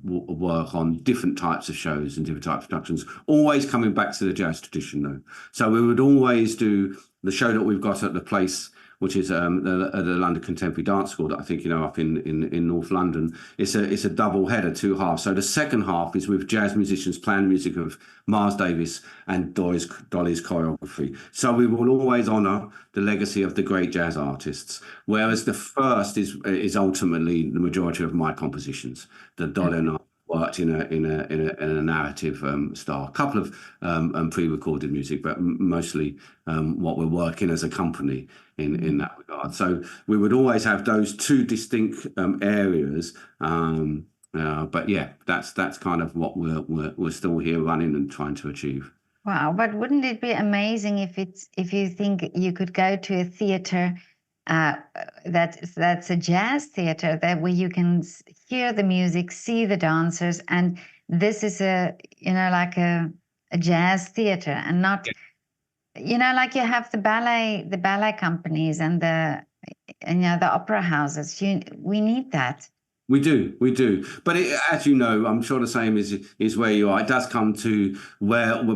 work on different types of shows and different types of productions. Always coming back to the jazz tradition, though. So we would always do the show that we've got at the place, which is the London Contemporary Dance School that I think up in North London. It's a double header, 2 halves. So the second half is with jazz musicians playing music of Miles Davis and Dolly's choreography. So we will always honour the legacy of the great jazz artists, whereas the first is ultimately the majority of my compositions that Dolly and I worked in a narrative style. A couple of pre-recorded music, but mostly what we're working as a company in that regard. So we would always have those two distinct areas. But yeah, that's kind of what we're still here running and trying to achieve. Wow, but wouldn't it be amazing if you think you could go to a theater that's a jazz theater where you can hear the music, see the dancers, and this is like a jazz theater, and not like you have the ballet companies and the opera houses. We need that. We do. But as you know, I'm sure the same is where you are. It does come to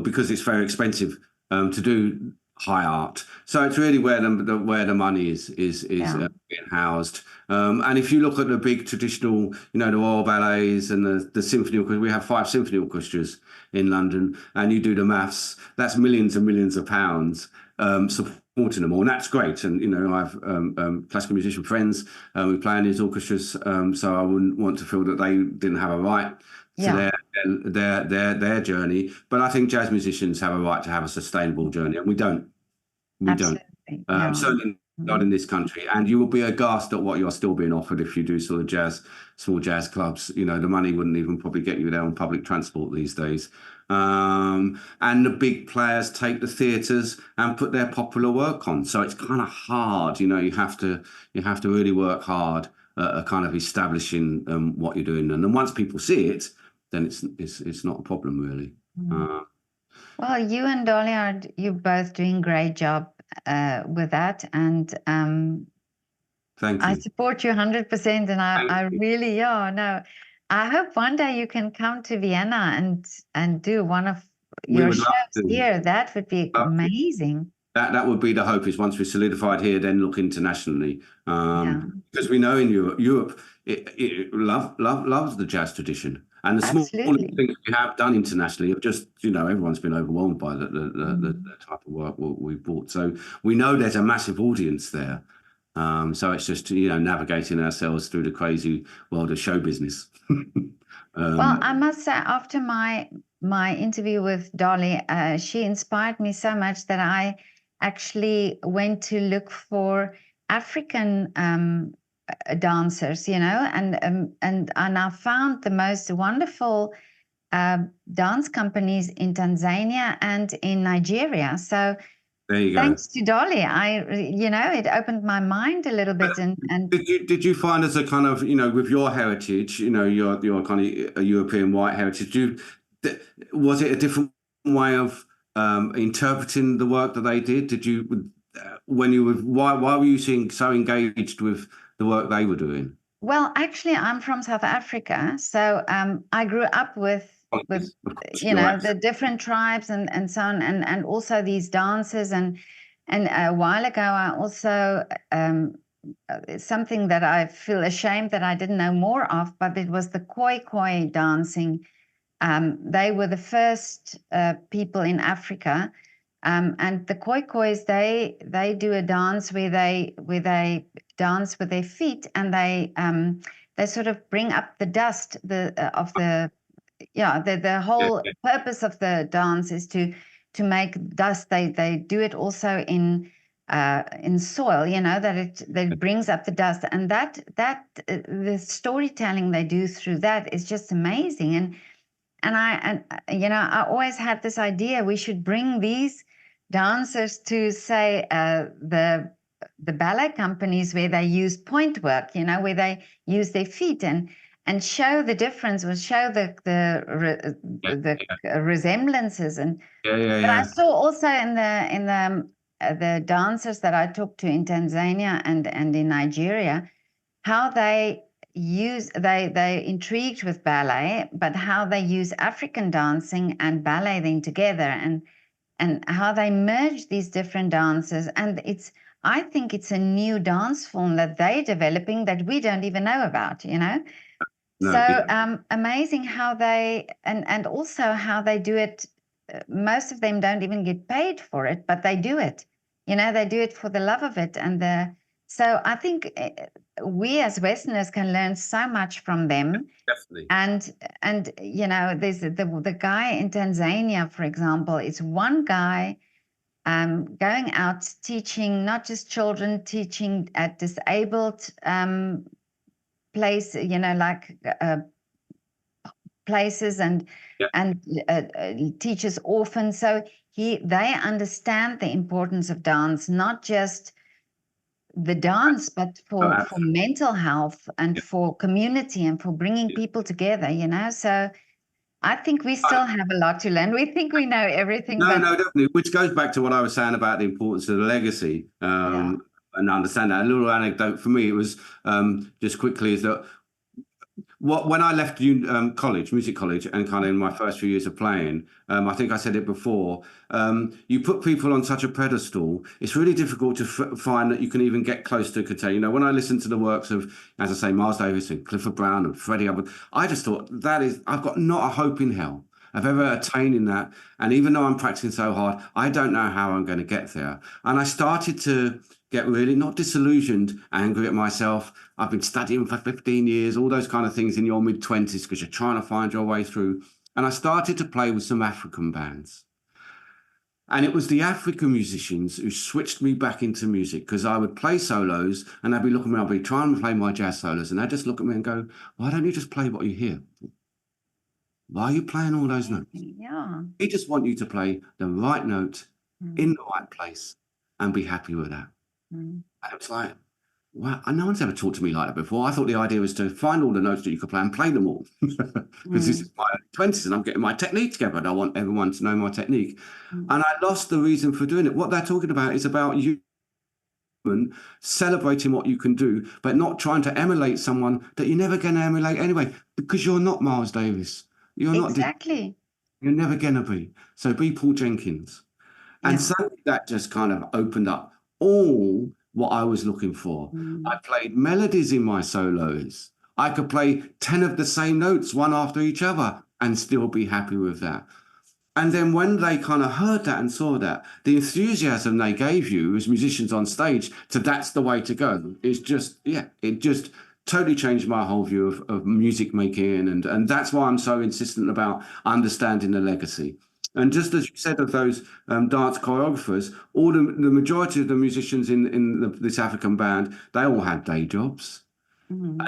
because it's very expensive to do high art. So it's really where the money is being housed. And if you look at the big traditional, the Royal Ballets and the symphony orchestra, we have 5 symphony orchestras in London, and you do the maths, that's millions and millions of pounds supporting them all, and that's great. And I have classical musician friends who play in these orchestras, so I wouldn't want to feel that they didn't have a right to their journey. But I think jazz musicians have a right to have a sustainable journey, and we don't. Certainly not in this country. And you will be aghast at what you're still being offered if you do sort of small jazz clubs. The money wouldn't even probably get you there on public transport these days. And the big players take the theatres and put their popular work on. So it's kind of hard. You have to really work hard at kind of establishing what you're doing. And then once people see it, then it's not a problem really. Well, you and Dolly you're both doing great job with that, and thank you. I support you 100%, and I really no. I hope one day you can come to Vienna and do one of your shows here. That would be amazing. That would be the hope, is once we're solidified here, then look internationally. Because we know in Europe it loves the jazz tradition. And the small things we have done internationally have just, everyone's been overwhelmed by the type of work we've brought. So we know there's a massive audience there. So it's just, navigating ourselves through the crazy world of show business. Well, I must say, after my interview with Dolly, she inspired me so much that I actually went to look for African dancers, and I found the most wonderful dance companies in Tanzania and in Nigeria. So there you go. Thanks to Dolly, it opened my mind a little bit. And did you find, as a kind of, with your heritage, your kind of a European white heritage, Was it a different way of interpreting the work that they did? Did you, when you were, why were you seeing so engaged with the work they were doing? Well, actually, I'm from South Africa, so I grew up with Of course, you your know, the accent. different tribes and so on, and also these dances, and a while ago I also something that I feel ashamed that I didn't know more of, but it was the Khoi dancing. They were the first people in Africa, and the Khois, they do a dance where they dance with their feet, and they sort of bring up the dust of the yeah, the Yeah, whole purpose of the dance is to make dust. They do it also in soil, you know, that it brings up the dust, and that the storytelling they do through that is just amazing. And you know, I always had this idea we should bring these dancers to, say, the ballet companies where they use point work, you know, where they use their feet, and show the difference, or show yeah, the resemblances. And yeah, yeah, but I yeah. saw also in the dancers that I talked to in Tanzania and in Nigeria, how they intrigued with ballet, but how they use African dancing and ballet then together, and how they merge these different dances. And I think it's a new dance form that they're developing that we don't even know about, you know. No, So amazing how and also how they do it. Most of them don't even get paid for it, but they do it. You know, they do it for the love of it. So I think we as Westerners can learn so much from them. definitely. And you know, there's the guy in Tanzania, for example, is one guy going out teaching not just children, teaching at disabled place, you know, like places, and Yeah. teaches orphans. So they understand the importance of dance, not just the dance, but Oh, for mental health and yeah. for community and for bringing Yeah. people together, you know. So I think we still have a lot to learn. We think we know everything, No, but no, definitely. Which goes back to what I was saying about the importance of the legacy, yeah. and understand that. A little anecdote for me, it was just quickly is that when I left college, music college, and kind of in my first few years of playing, I think I said it before. You put people on such a pedestal, it's really difficult to find that you can even get close to Quartet. You know, when I listened to the works of, as I say, Miles Davis and Clifford Brown and Freddie Hubbard, I just thought I've got not a hope in hell of ever attaining that. And even though I'm practicing so hard, I don't know how I'm going to get there. And I started to get really not disillusioned, angry at myself. I've been studying for 15 years, all those kind of things in your mid-20s because you're trying to find your way through. And I started to play with some African bands. And it was the African musicians who switched me back into music because I would play solos and they'd be looking at me, I'd be trying to play my jazz solos, and they'd just look at me and go, why don't you just play what you hear? Why are you playing all those notes? Yeah. They just want you to play the right note in the right place and be happy with that. Mm. And it was like, wow, and no one's ever talked to me like that before. I thought the idea was to find all the notes that you could play and play them all. Because this is my 20s and I'm getting my technique together and I want everyone to know my technique. And I lost the reason for doing it. What they're talking about is about you celebrating what you can do, but not trying to emulate someone that you're never going to emulate anyway, because you're not Miles Davis. You're not. Exactly. You're never going to be. So be Paul Jenkins. And Yeah. suddenly that just kind of opened up all what I was looking for. I played melodies in my solos. I could play 10 of the same notes, one after each other, and still be happy with that. And then when they kind of heard that and saw that, the enthusiasm they gave you as musicians on stage to that's the way to go is just, yeah, it just totally changed my whole view of music making. And that's why I'm so insistent about understanding the legacy. And just as you said of those dance choreographers, the majority of the musicians in this African band, they all had day jobs. And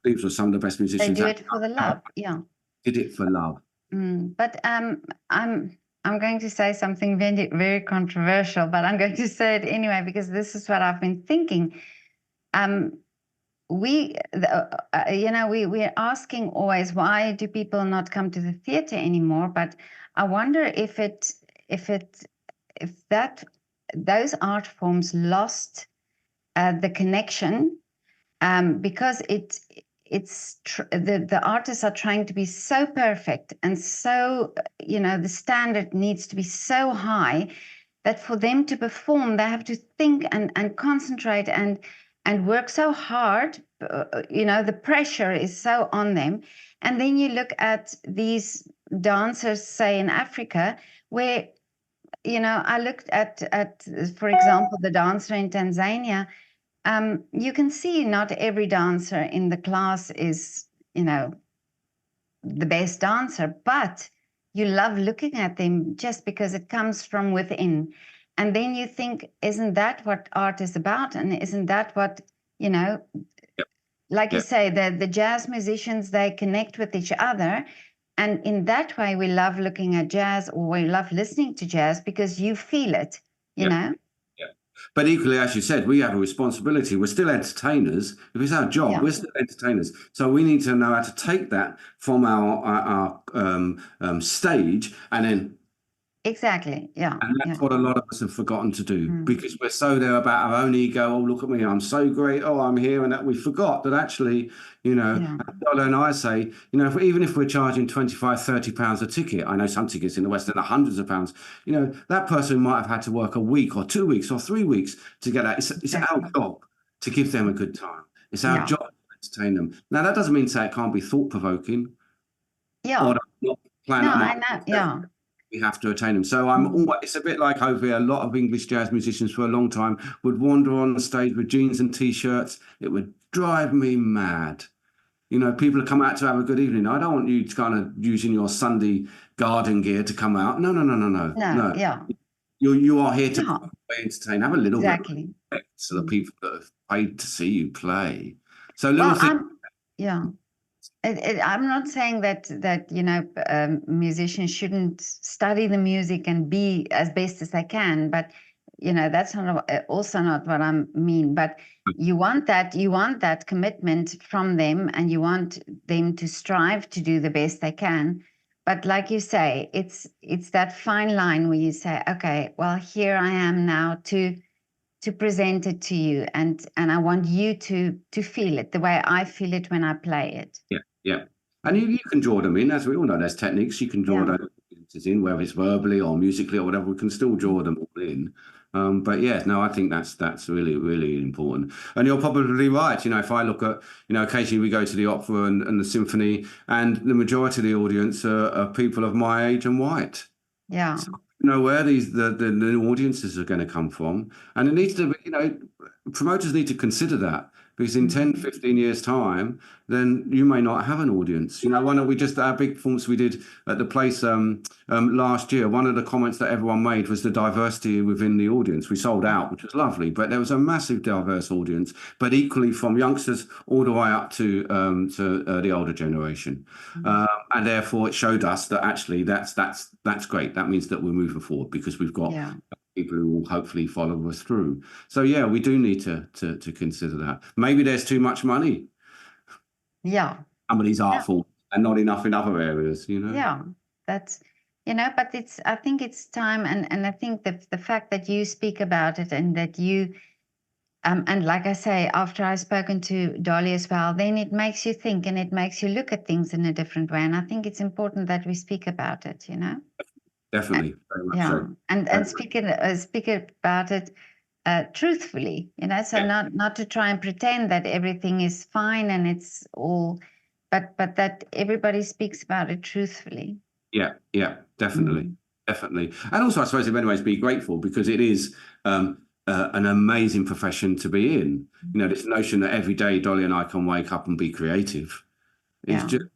these were some of the best They musicians do that it for the love. Yeah. did it for love. But I'm going to say something very, very controversial, but I'm going to say it anyway because this is what I've been thinking. we're asking always, why do people not come to the theater anymore? But I wonder if those art forms lost the connection, because the artists are trying to be so perfect, and so, the standard needs to be so high that for them to perform, they have to think and concentrate and work so hard. The pressure is so on them. And then you look at these dancers, say in Africa, where, I looked at, for example, the dancer in Tanzania. You can see not every dancer in the class is, the best dancer, but you love looking at them just because it comes from within. And then you think, isn't that what art is about? And isn't that what, like you say, the jazz musicians, they connect with each other. And in that way, we love looking at jazz, or we love listening to jazz, because you feel it, you know? Yeah. But equally, as you said, we have a responsibility. We're still entertainers. If it's our job, we're still entertainers. So we need to know how to take that from our stage and then. Exactly. Yeah. And that's what a lot of us have forgotten to do, because we're so there about our own ego. Oh, look at me, I'm so great. Oh, I'm here. And that we forgot that actually, Dola and I say, even if we're charging 25, 30 pounds a ticket, I know some tickets in the West End are hundreds of pounds, that person might have had to work a week or 2 weeks or 3 weeks to get that. It's our job to give them a good time. It's our job to entertain them. Now, that doesn't mean to say it can't be thought provoking. Yeah. Or not plan I know. Yeah. We have to attain them. So it's a bit like over here. A lot of English jazz musicians for a long time would wander on the stage with jeans and t-shirts. It would drive me mad. People have come out to have a good evening. I don't want you to kind of using your Sunday garden gear to come out. No. No. Yeah. You are here to entertain. Have a little bit of respect to the people that have paid to see you play. So little things. I'm not saying that musicians shouldn't study the music and be as best as they can, but that's also not what I mean. But you want that commitment from them, and you want them to strive to do the best they can. But like you say, it's that fine line where you say, okay, well, here I am now to present it to you, and I want you to feel it the way I feel it when I play it. Yeah. And you can draw them in, as we all know. There's techniques you can draw those in, whether it's verbally or musically or whatever. We can still draw them all in. But I think that's really, really important. And you're probably right. If I look at, occasionally we go to the opera and the symphony, and the majority of the audience are people of my age and white. Yeah. So where the audiences are going to come from. And it needs to be, promoters need to consider that. Because in 10, 15 years' time, then you may not have an audience. Our big performance we did at the place last year, one of the comments that everyone made was the diversity within the audience. We sold out, which was lovely, but there was a massive diverse audience, but equally from youngsters all the way up to the older generation. And therefore it showed us that actually that's great. That means that we're moving forward, because we've got people who will hopefully follow us through. So we do need to consider that. Maybe there's too much money. Yeah. Some of these art forms, and not enough in other areas. Yeah, that's but I think it's time, and I think that the fact that you speak about it, and that you and like I say, after I've spoken to Dolly as well, then it makes you think, and it makes you look at things in a different way. And I think it's important that we speak about it. Definitely. Very much so. And speak about it truthfully, so not to try and pretend that everything is fine and it's all, but that everybody speaks about it truthfully. Yeah, definitely. And also, I suppose in many ways be grateful, because it is an amazing profession to be in. This notion that every day Dolly and I can wake up and be creative is just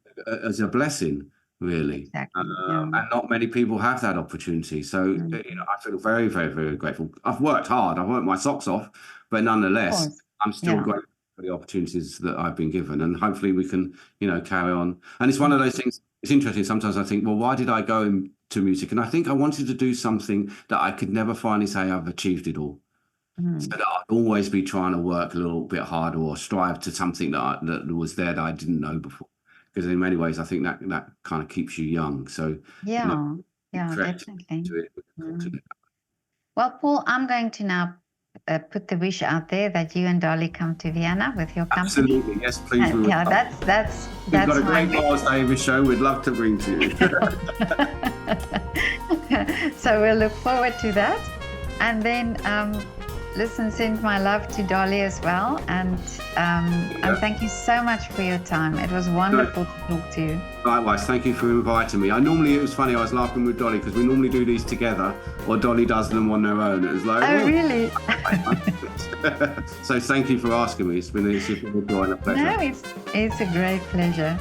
as a blessing. Really. Exactly. And not many people have that opportunity. So, I feel very, very, very grateful. I've worked hard. I've worked my socks off, but nonetheless, I'm still grateful for the opportunities that I've been given. And hopefully we can, carry on. And it's one of those things, it's interesting. Sometimes I think, well, why did I go into music? And I think I wanted to do something that I could never finally say I've achieved it all. So that I'd always be trying to work a little bit harder or strive to something that was there that I didn't know before. Because in many ways, I think that kind of keeps you young. So Yeah, definitely. to it. Well, Paul, I'm going to now put the wish out there that you and Dolly come to Vienna with your company. Absolutely, yes, please. We would Yeah, love. that's We've got a my great Miles Davis show. We'd love to bring to you. So we'll look forward to that. And then, listen, send my love to Dolly as well. And thank you so much for your time. It was wonderful to talk to you. Likewise, thank you for inviting me. It was funny, I was laughing with Dolly because we normally do these together, or Dolly does them on their own. It was like, oh, really? So thank you for asking me. It's been a joy and a pleasure. No, it's a great pleasure.